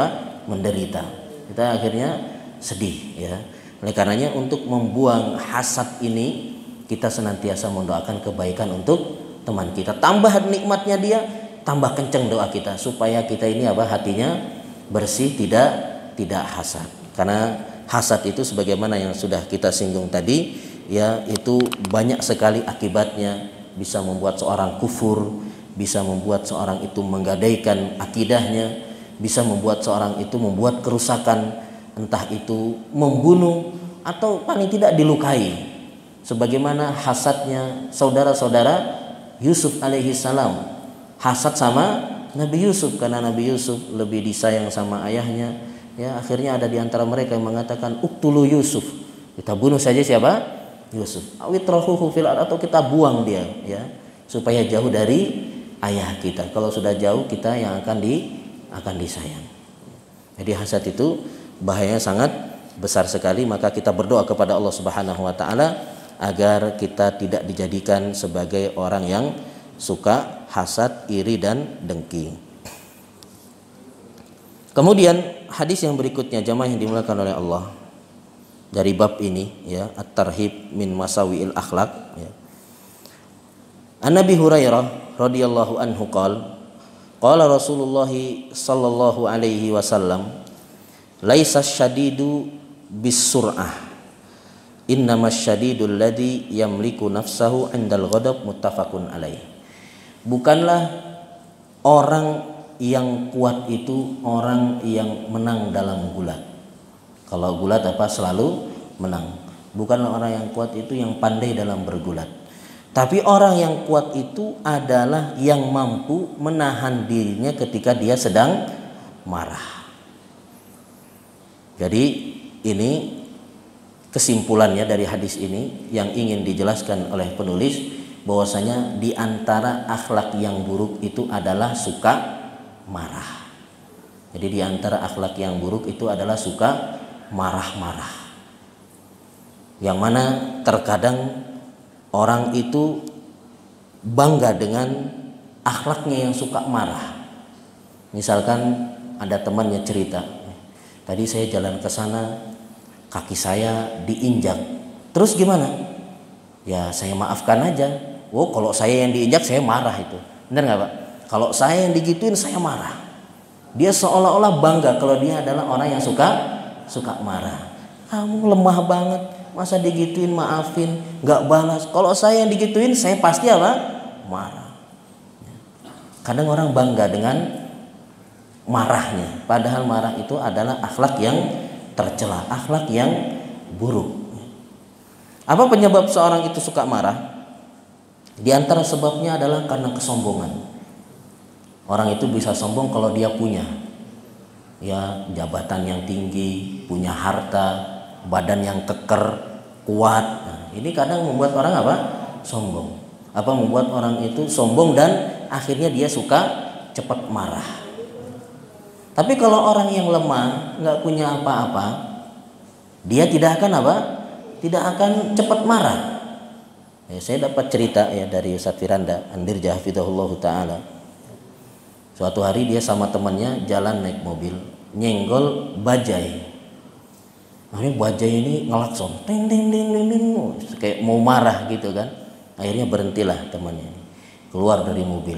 Speaker 1: menderita, kita akhirnya sedih ya. Oleh karenanya untuk membuang hasad ini, kita senantiasa mendoakan kebaikan untuk teman kita. Tambah nikmatnya dia, tambah kenceng doa kita supaya kita ini hatinya bersih, tidak hasad. Karena hasad itu sebagaimana yang sudah kita singgung tadi ya, itu banyak sekali akibatnya, bisa membuat seorang kufur, bisa membuat seorang itu menggadaikan akidahnya, bisa membuat seorang itu membuat kerusakan, entah itu membunuh atau paling tidak dilukai. Sebagaimana hasadnya saudara-saudara Yusuf alaihi salam, hasad sama Nabi Yusuf karena Nabi Yusuf lebih disayang sama ayahnya. Ya, akhirnya ada di antara mereka yang mengatakan uktulu Yusuf, kita bunuh saja siapa? Yusuf. Awitrahuhu fil ard, atau kita buang dia ya, supaya jauh dari ayah kita. Kalau sudah jauh, kita yang akan disayang. Jadi hasad itu bahayanya sangat besar sekali. Maka kita berdoa kepada Allah Subhanahu wa taala agar kita tidak dijadikan sebagai orang yang suka hasad, iri dan dengki. Kemudian hadis yang berikutnya jamaah yang dimuliakan oleh Allah dari bab ini ya, at-tarhib min masawiil akhlak ya. An Nabi Hurairah radhiyallahu anhu qala Rasulullah sallallahu alaihi wasallam laisa syadidu bisur'ah innamas syadidul ladzi yamliku nafsahu 'indal ghadab muttafaqun alaih. Bukanlah orang yang kuat itu orang yang menang dalam gulat. Kalau gulat apa? Selalu menang. Bukanlah orang yang kuat itu yang pandai dalam bergulat. Tapi orang yang kuat itu adalah yang mampu menahan dirinya ketika dia sedang marah. Jadi ini kesimpulannya dari hadis ini yang ingin dijelaskan oleh penulis, bahwasanya di antara akhlak yang buruk itu adalah suka marah. Jadi di antara akhlak yang buruk itu adalah suka marah-marah. Yang mana terkadang orang itu bangga dengan akhlaknya yang suka marah. Misalkan ada temannya cerita, tadi saya jalan ke sana, kaki saya diinjak. Terus gimana? Ya saya maafkan aja. Oh kalau saya yang diinjak saya marah itu. Benar nggak Pak? Kalau saya yang digituin saya marah. Dia seolah-olah bangga kalau dia adalah orang yang suka marah. Kamu lemah banget. Masa digituin maafin, nggak balas. Kalau saya yang digituin saya pasti apa? Marah. Kadang orang bangga dengan marahnya, padahal marah itu adalah akhlak yang tercela, akhlak yang buruk. Apa penyebab seorang itu suka marah? Di antara sebabnya adalah karena kesombongan. Orang itu bisa sombong kalau dia punya ya jabatan yang tinggi, punya harta, badan yang keker, kuat. Nah, ini kadang membuat orang apa? Sombong. Apa membuat orang itu sombong dan akhirnya dia suka cepat marah. Tapi kalau orang yang lemah, nggak punya apa-apa, dia tidak akan apa? Tidak akan cepat marah. Ya, saya dapat cerita ya dari Ustaz Firanda Andir Hafizahullah Ta'ala. Suatu hari dia sama temannya jalan naik mobil, nyenggol bajai. Akhirnya bajai ini ngelakson, ting ting ting ting ting, kayak mau marah gitu kan. Akhirnya berhentilah temannya ini, keluar dari mobil.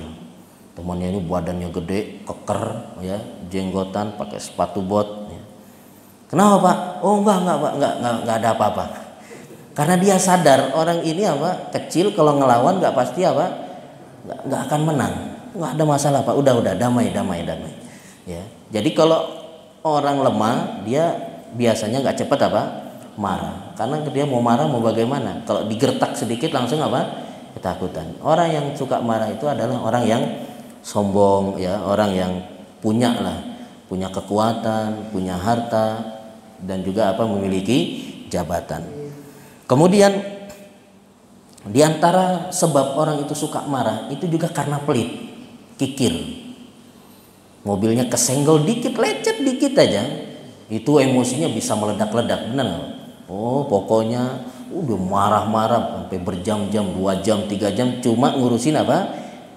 Speaker 1: Temannya ini badannya gede, keker, ya, jenggotan, pakai sepatu bot. Ya. Kenapa Pak? Oh enggak Pak, enggak ada apa-apa. Karena dia sadar orang ini apa? Kecil, kalau ngelawan enggak pasti apa? Enggak akan menang. Enggak ada masalah Pak. Udah damai. Ya. Jadi kalau orang lemah dia biasanya nggak cepat apa? Marah. Karena dia mau marah mau bagaimana? Kalau digertak sedikit langsung apa? Ketakutan. Orang yang suka marah itu adalah orang yang sombong ya, orang yang punya kekuatan, punya harta dan juga apa? Memiliki jabatan. Kemudian di antara sebab orang itu suka marah itu juga karena pelit, kikir. Mobilnya kesenggol dikit, lecet dikit aja, itu emosinya bisa meledak-ledak, benar nggak? Oh pokoknya udah marah-marah sampai berjam-jam, 2 jam, 3 jam cuma ngurusin apa?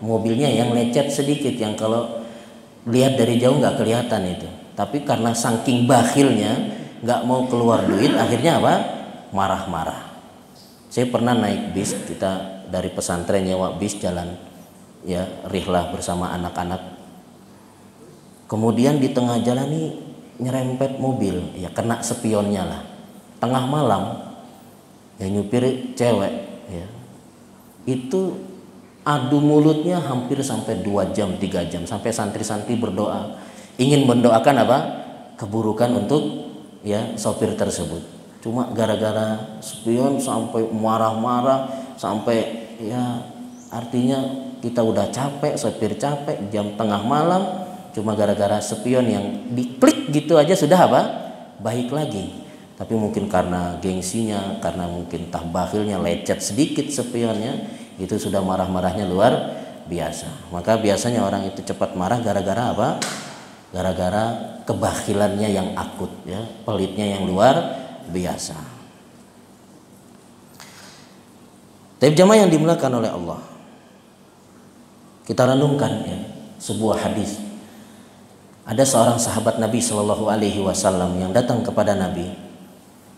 Speaker 1: Mobilnya yang lecet sedikit, yang kalau lihat dari jauh nggak kelihatan itu. Tapi karena saking bakhilnya nggak mau keluar duit, akhirnya apa? Marah-marah. Saya pernah naik bis, kita dari pesantren nyewa bis jalan ya rihlah bersama anak-anak. Kemudian di tengah jalan nih nyerempet mobil, ya kena spionnya lah. Tengah malam, ya nyupir cewek, ya itu adu mulutnya hampir sampai 2 jam, 3 jam, sampai santri-santri berdoa, ingin mendoakan apa? Keburukan untuk ya sopir tersebut. Cuma gara-gara spion sampai marah-marah, sampai ya artinya kita udah capek, sopir capek, jam tengah malam, cuma gara-gara spion yang diklik gitu aja sudah apa? Baik lagi. Tapi mungkin karena gengsinya, karena mungkin bakhilnya, lecet sedikit spionnya, itu sudah marah-marahnya luar biasa. Maka biasanya orang itu cepat marah gara-gara apa? Gara-gara kebakhilannya yang akut, ya, pelitnya yang luar biasa. Tapi jamaah yang dimuliakan oleh Allah, kita renungkan ya, sebuah hadis. Ada seorang sahabat Nabi Shallallahu Alaihi Wasallam yang datang kepada Nabi.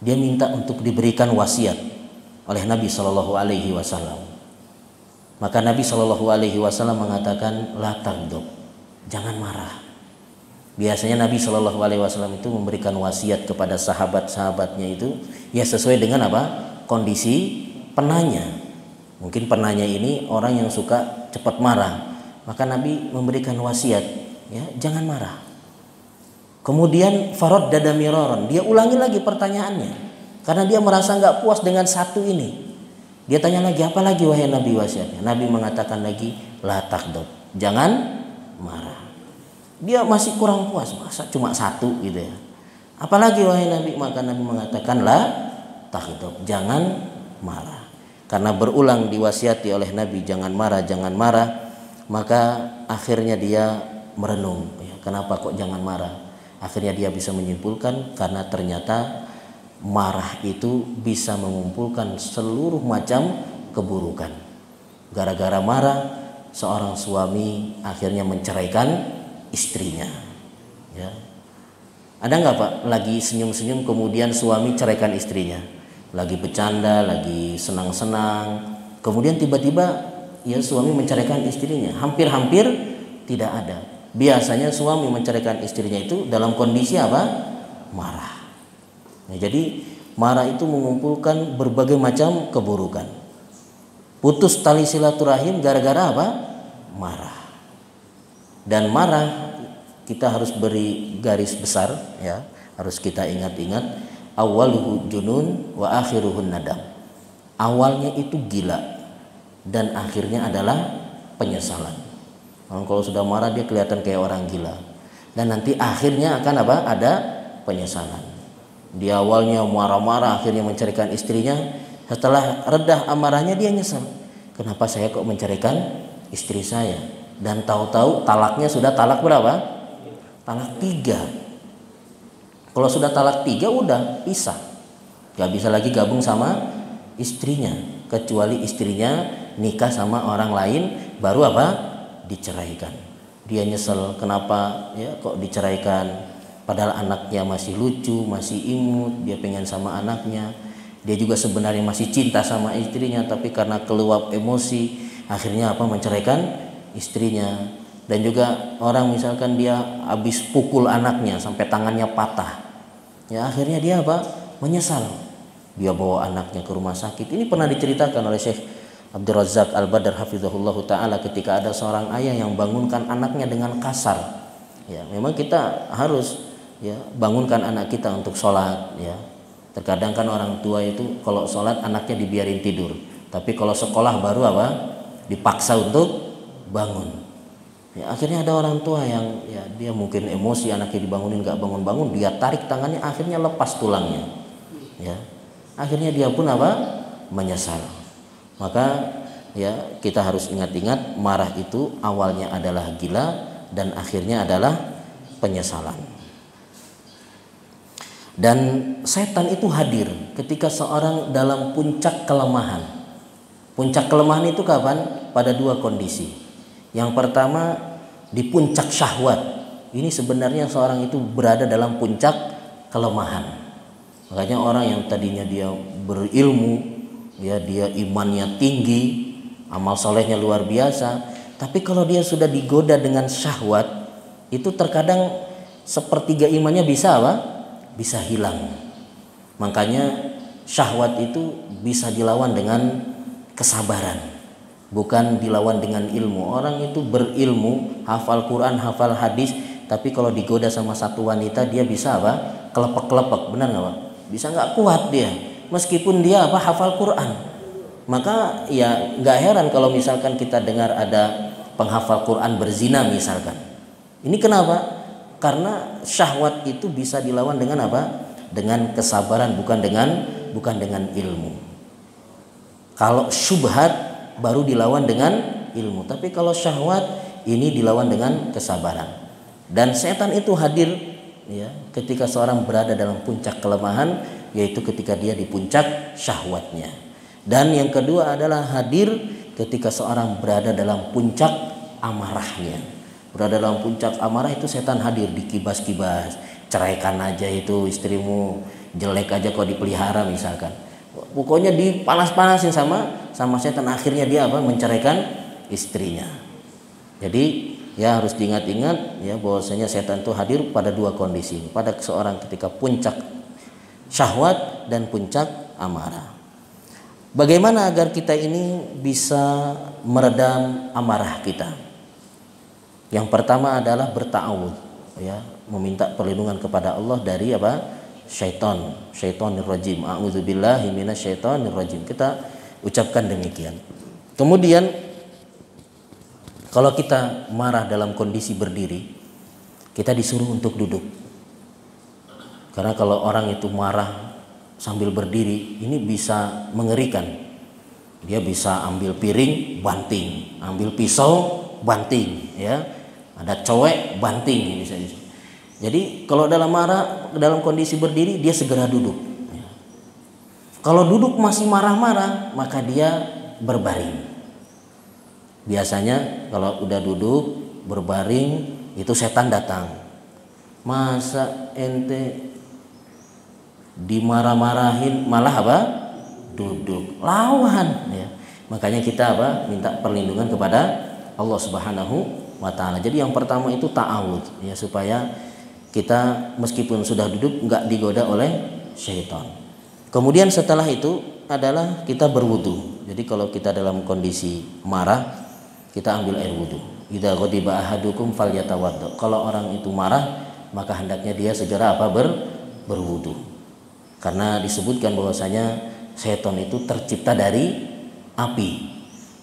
Speaker 1: Dia minta untuk diberikan wasiat oleh Nabi Shallallahu Alaihi Wasallam. Maka Nabi Shallallahu Alaihi Wasallam mengatakan, la taghdab, jangan marah. Biasanya Nabi Shallallahu Alaihi Wasallam itu memberikan wasiat kepada sahabat-sahabatnya itu ya sesuai dengan apa? Kondisi penanya. Mungkin penanya ini orang yang suka cepat marah, maka Nabi memberikan wasiat, ya jangan marah. Kemudian faraddada miraran, dia ulangi lagi pertanyaannya karena dia merasa nggak puas dengan satu ini. Dia tanya lagi, apa lagi wahai Nabi wasiatnya? Nabi mengatakan lagi, la taghdab, jangan marah. Dia masih kurang puas, masa cuma satu gitu ya. Apalagi wahai Nabi? Maka Nabi mengatakan la taghdab, jangan marah. Karena berulang diwasiati oleh Nabi jangan marah, maka akhirnya dia merenung, ya, kenapa kok jangan marah? Akhirnya dia bisa menyimpulkan karena ternyata marah itu bisa mengumpulkan seluruh macam keburukan. Gara-gara marah, seorang suami akhirnya menceraikan istrinya. Ya. Ada nggak Pak lagi senyum-senyum kemudian suami ceraikan istrinya? Lagi bercanda, lagi senang-senang, kemudian tiba-tiba ya suami menceraikan istrinya. Hampir-hampir tidak ada. Biasanya suami menceraikan istrinya itu dalam kondisi apa? Marah. Nah, jadi marah itu mengumpulkan berbagai macam keburukan. Putus tali silaturahim gara-gara apa? Marah. Dan marah kita harus beri garis besar, ya, harus kita ingat-ingat. Awaluhu junun wa akhiruhun nadam. Awalnya itu gila dan akhirnya adalah penyesalan. Kalau sudah marah dia kelihatan kayak orang gila dan nanti akhirnya akan apa? Ada penyesalan. Dia awalnya marah-marah akhirnya menceraikan istrinya, setelah redah amarahnya dia nyesal. Kenapa saya kok menceraikan istri saya? Dan tahu-tahu talaknya sudah talak berapa? Talak 3. Kalau sudah talak 3 udah pisah, gak bisa lagi gabung sama istrinya, kecuali istrinya nikah sama orang lain baru apa? Diceraikan. Dia nyesel kenapa ya kok diceraikan, padahal anaknya masih lucu, masih imut, dia pengen sama anaknya. Dia juga sebenarnya masih cinta sama istrinya, tapi karena keluap emosi akhirnya apa? Menceraikan istrinya. Dan juga orang misalkan dia habis pukul anaknya sampai tangannya patah, ya akhirnya dia apa? Menyesal. Dia bawa anaknya ke rumah sakit. Ini pernah diceritakan oleh Syekh Abdul Razak Al-Badr hafizahullah ta'ala ketika ada seorang ayah yang bangunkan anaknya dengan kasar. Ya, memang kita harus ya bangunkan anak kita untuk sholat. Ya, terkadang kan orang tua itu kalau sholat anaknya dibiarin tidur, tapi kalau sekolah baru apa? Dipaksa untuk bangun. Ya, akhirnya ada orang tua yang ya dia mungkin emosi anaknya dibangunin nggak bangun-bangun, dia tarik tangannya akhirnya lepas tulangnya. Ya, akhirnya dia pun apa? Menyesal. Maka ya kita harus ingat-ingat marah itu awalnya adalah gila dan akhirnya adalah penyesalan. Dan setan itu hadir ketika seorang dalam puncak kelemahan. Puncak kelemahan itu kapan? Pada 2 kondisi. Yang pertama di puncak syahwat. Ini sebenarnya seorang itu berada dalam puncak kelemahan. Makanya orang yang tadinya dia berilmu, ya dia imannya tinggi, amal solehnya luar biasa, tapi kalau dia sudah digoda dengan syahwat, itu terkadang sepertiga imannya bisa apa? Bisa hilang. Makanya syahwat itu bisa dilawan dengan kesabaran, bukan dilawan dengan ilmu. Orang itu berilmu, hafal Quran, hafal hadis, tapi kalau digoda sama satu wanita dia bisa apa? Kelepek-kelepek, benar nggak Pak? Bisa nggak kuat dia, meskipun dia apa? Hafal Quran. Maka ya nggak heran kalau misalkan kita dengar ada penghafal Quran berzina misalkan. Ini kenapa? Karena syahwat itu bisa dilawan dengan apa? Dengan kesabaran, bukan dengan ilmu. Kalau syubhat baru dilawan dengan ilmu, tapi kalau syahwat ini dilawan dengan kesabaran. Dan setan itu hadir ya ketika seorang berada dalam puncak kelemahan, yaitu ketika dia di puncak syahwatnya. Dan yang kedua adalah hadir ketika seorang berada dalam puncak amarahnya. Berada dalam puncak amarah itu setan hadir, dikibas-kibas, ceraikan aja itu istrimu, jelek aja kok dipelihara misalkan. Pokoknya dipanas-panasin sama setan, akhirnya dia menceraikan istrinya. Jadi ya harus diingat-ingat ya bahwasanya setan itu hadir pada dua kondisi, pada seorang ketika puncak syahwat dan puncak amarah. Bagaimana agar kita ini bisa meredam amarah kita? Yang pertama adalah berta'awudz, ya, meminta perlindungan kepada Allah dari syaitanir rajim. A'udzubillahi minasyaitonir rajim. Kita ucapkan demikian. Kemudian kalau kita marah dalam kondisi berdiri, kita disuruh untuk duduk. Karena kalau orang itu marah sambil berdiri, ini bisa mengerikan. Dia bisa ambil piring, banting, ambil pisau, banting, ya. Ada cowek, banting, bisa. Jadi kalau dalam marah, dalam kondisi berdiri, dia segera duduk. Ya. Kalau duduk masih marah-marah, maka dia berbaring. Biasanya kalau udah duduk berbaring, itu setan datang. Masa ente dimarah-marahin malah duduk, lawan, ya. Makanya kita minta perlindungan kepada Allah Subhanahu wa ta'ala. Jadi yang pertama itu ta'awudz, ya, supaya kita meskipun sudah duduk nggak digoda oleh syaitan. Kemudian setelah itu adalah kita berwudu. Jadi kalau kita dalam kondisi marah, kita ambil air wudu. Idza ghadiba ahadukum falyatawaddo. Kalau orang itu marah, maka hendaknya dia segera berwudu. Karena disebutkan bahwasanya setan itu tercipta dari api.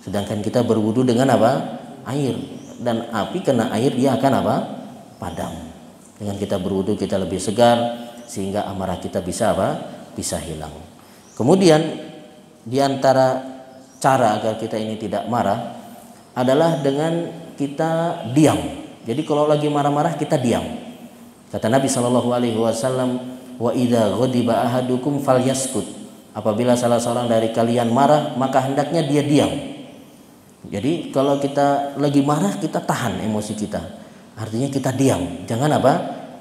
Speaker 1: Sedangkan kita berwudu dengan air. Dan api kena air dia akan padam. Dengan kita berwudu kita lebih segar sehingga amarah kita bisa bisa hilang. Kemudian di antara cara agar kita ini tidak marah adalah dengan kita diam. Jadi kalau lagi marah-marah kita diam. Kata Nabi SAW, wa idza ghadiba ahadukum falyaskut. Apabila salah seorang dari kalian marah, maka hendaknya dia diam. Jadi kalau kita lagi marah, kita tahan emosi kita. Artinya kita diam, jangan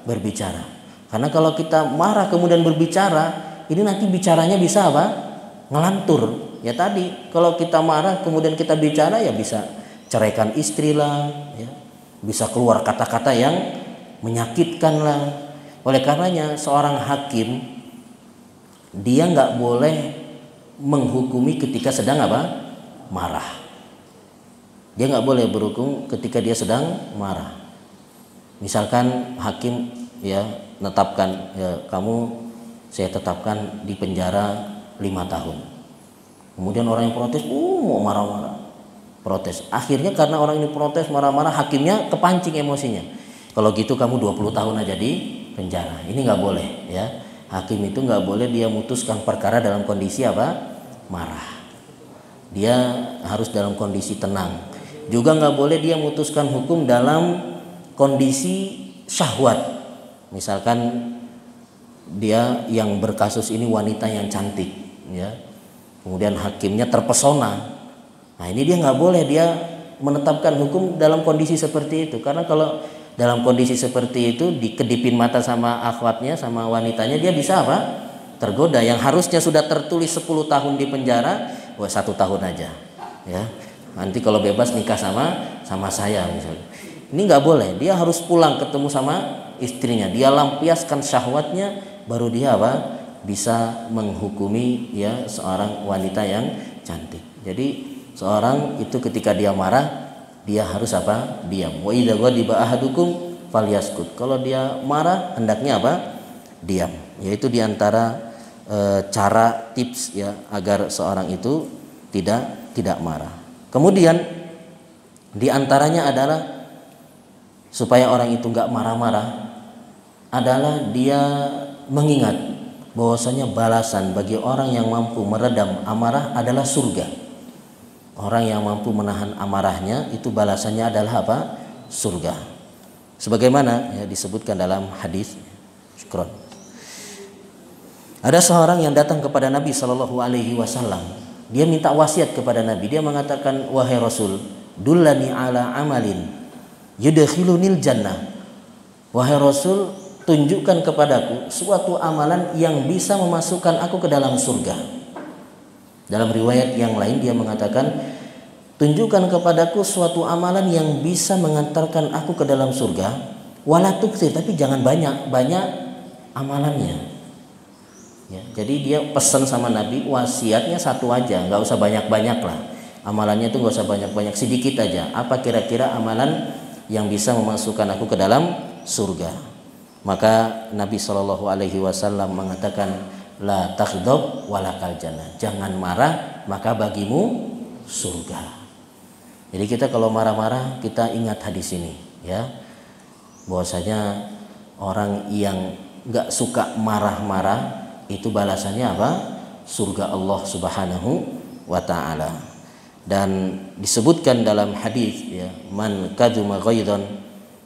Speaker 1: berbicara. Karena kalau kita marah kemudian berbicara, ini nanti bicaranya bisa ngelantur. Ya tadi, kalau kita marah kemudian kita bicara, ya bisa ceraikan istri lah, ya. Bisa keluar kata-kata yang menyakitkan lah. Oleh karenanya seorang hakim dia nggak boleh menghukumi ketika sedang marah. Dia nggak boleh berhukum ketika dia sedang marah. Misalkan hakim ya menetapkan, ya saya tetapkan di penjara 5 tahun. Kemudian orang yang protes, mau marah-marah, protes. Akhirnya karena orang ini protes marah-marah, hakimnya kepancing emosinya. Kalau gitu kamu 20 tahun aja di penjara. Ini nggak boleh, ya. Hakim itu nggak boleh dia memutuskan perkara dalam kondisi marah. Dia harus dalam kondisi tenang. Juga nggak boleh dia memutuskan hukum dalam kondisi syahwat. Misalkan dia yang berkasus ini wanita yang cantik, ya. Kemudian hakimnya terpesona. Nah ini dia nggak boleh dia menetapkan hukum dalam kondisi seperti itu. Karena kalau dalam kondisi seperti itu dikedipin mata sama akhwatnya, sama wanitanya, dia bisa tergoda. Yang harusnya sudah tertulis 10 tahun di penjara, 1 tahun aja, ya. Nanti kalau bebas nikah sama saya misalnya. Ini nggak boleh. Dia harus pulang ketemu sama istrinya. Dia lampiaskan syahwatnya, baru dia bisa menghukumi ya seorang wanita yang cantik. Jadi seorang itu ketika dia marah, dia harus diam. Wa idza ghadiba ahadukum falyaskut. Kalau dia marah hendaknya diam. Yaitu diantara cara tips ya agar seorang itu tidak marah. Kemudian diantaranya adalah supaya orang itu nggak marah-marah adalah dia mengingat bahwasanya balasan bagi orang yang mampu meredam amarah adalah surga. Orang yang mampu menahan amarahnya itu balasannya adalah surga. Sebagaimana ya disebutkan dalam hadis. Syukron. Ada seorang yang datang kepada Nabi SAW Dia minta wasiat kepada Nabi. Dia mengatakan, wahai Rasul, dullani ala amalin yudkhilunil jannah. Wahai Rasul, tunjukkan kepadaku suatu amalan yang bisa memasukkan aku ke dalam surga. Dalam riwayat yang lain dia mengatakan, tunjukkan kepadaku suatu amalan yang bisa mengantarkan aku ke dalam surga. Wala tuktsir, tapi jangan banyak amalannya. Ya, jadi dia pesan sama Nabi, wasiatnya satu aja, nggak usah banyak-banyak lah. Amalannya itu nggak usah banyak-banyak, sedikit aja. Apa kira-kira amalan yang bisa memasukkan aku ke dalam surga? Maka Nabi Shallallahu Alaihi Wasallam mengatakan, la takhdab walakal jannah. Jangan marah, maka bagimu surga. Jadi kita kalau marah-marah, kita ingat hadis ini, ya, bahwasanya orang yang nggak suka marah-marah itu balasannya apa? Surga Allah Subhanahu wa taala. Dan disebutkan dalam hadis, ya, man kaduma ghaidan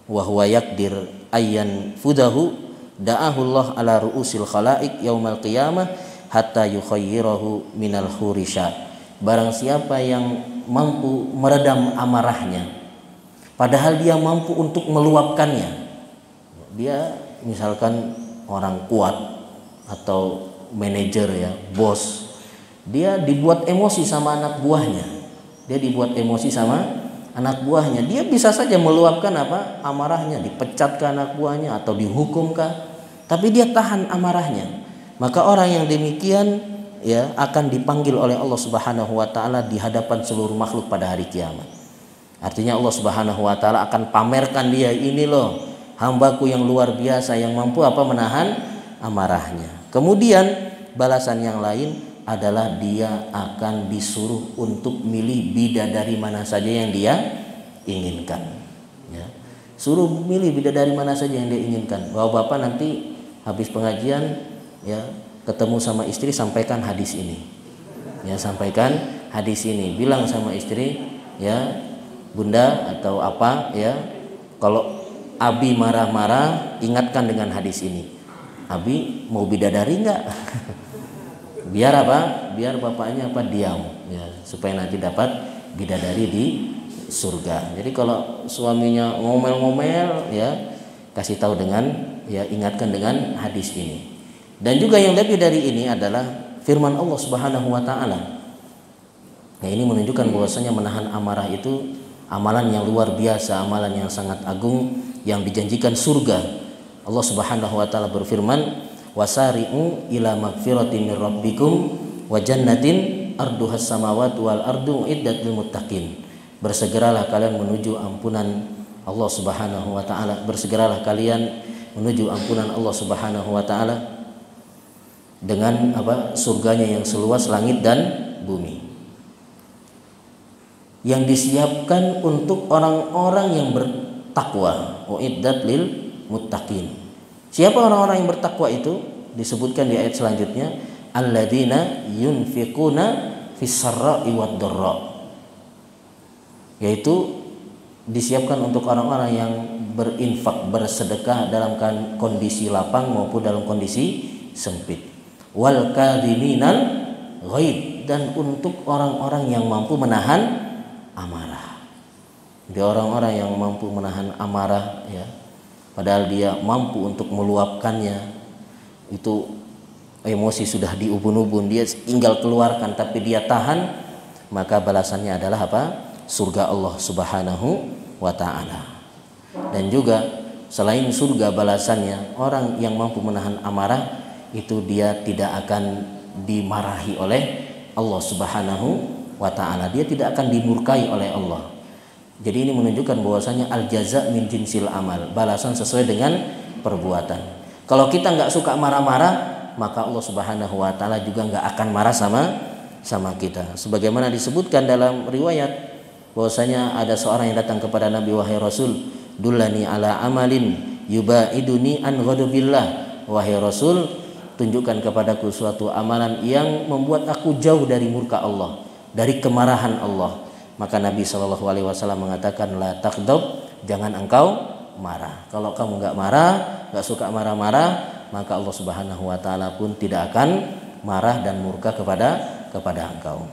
Speaker 1: wa huwa yaqdir ayyan fudahu da'ahu Allah ala ru'usil khalaiq yaumal qiyamah hatta yukhayyirahu minal hurisha. Barang siapa yang mampu meredam amarahnya padahal dia mampu untuk meluapkannya. Dia misalkan orang kuat atau manajer, ya, bos, dia dibuat emosi sama anak buahnya. Dia dibuat emosi sama anak buahnya. Dia bisa saja meluapkan apa? Amarahnya, dipecat ke anak buahnya atau dihukum kah? Tapi dia tahan amarahnya. Maka orang yang demikian, ya, akan dipanggil oleh Allah Subhanahu wa taala di hadapan seluruh makhluk pada hari kiamat. Artinya Allah Subhanahu wa taala akan pamerkan dia, ini loh hambaku yang luar biasa yang mampu apa? Menahan amarahnya. Kemudian balasan yang lain adalah dia akan disuruh untuk milih bidadari mana saja yang dia inginkan, ya. Suruh milih bidadari mana saja yang dia inginkan. Bapak nanti habis pengajian, ya, ketemu sama istri, sampaikan hadis ini, ya, sampaikan hadis ini. Bilang sama istri, ya, bunda atau apa, ya, kalau Abi marah-marah, ingatkan dengan hadis ini. Abi mau bidadari enggak? Biar apa? Biar bapaknya apa? Diam, ya, supaya nanti dapat bidadari di surga. Jadi kalau suaminya ngomel-ngomel, ya, kasih tahu dengan, ya, ingatkan dengan hadis ini. Dan juga yang lebih dari ini adalah firman Allah Subhanahu wa taala. Nah, ini menunjukkan bahwasanya menahan amarah itu amalan yang luar biasa, amalan yang sangat agung yang dijanjikan surga. Allah Subhanahu wa taala berfirman, wasari'u ila magfiratin min rabbikum wa jannatin arduhas samawati wal ardu iddat lil muttaqin. Bersegeralah kalian menuju ampunan Allah Subhanahu wa taala. Bersegeralah kalian menuju ampunan Allah Subhanahu wa taala dengan apa? Surganya yang seluas langit dan bumi. Yang disiapkan untuk orang-orang yang bertakwa. Uiddat lil muttaqin. Siapa orang-orang yang bertakwa itu? Disebutkan di ayat selanjutnya, alladzina yunfiquna fis sarra'i wad dharra. Yaitu disiapkan untuk orang-orang yang berinfak, bersedekah dalam kondisi lapang maupun dalam kondisi sempit. Wal kadhiminal ghaid, dan untuk orang-orang yang mampu menahan amarah. Dia orang-orang yang mampu menahan amarah, ya, padahal dia mampu untuk meluapkannya. Itu emosi sudah diubun-ubun, dia tinggal keluarkan tapi dia tahan, maka balasannya adalah apa? Surga Allah Subhanahu wa taala. Dan juga selain surga balasannya, orang yang mampu menahan amarah itu dia tidak akan dimarahi oleh Allah Subhanahu wa taala. Dia tidak akan dimurkai oleh Allah. Jadi ini menunjukkan bahwasanya al jaza min jinsil amal, balasan sesuai dengan perbuatan. Kalau kita nggak suka marah-marah, maka Allah Subhanahu wa taala juga nggak akan marah sama kita. Sebagaimana disebutkan dalam riwayat bahwasanya ada seorang yang datang kepada Nabi, wahai Rasul, dullani ala amalin yubaiduni an ghadabillah. Wahai Rasul, tunjukkan kepadaku suatu amalan yang membuat aku jauh dari murka Allah, dari kemarahan Allah. Maka Nabi Shallallahu Alaihi Wasallam mengatakan, la takhdab, jangan engkau marah. Kalau kamu nggak marah, nggak suka marah-marah, maka Allah Subhanahu Wa Taala pun tidak akan marah dan murka kepada engkau.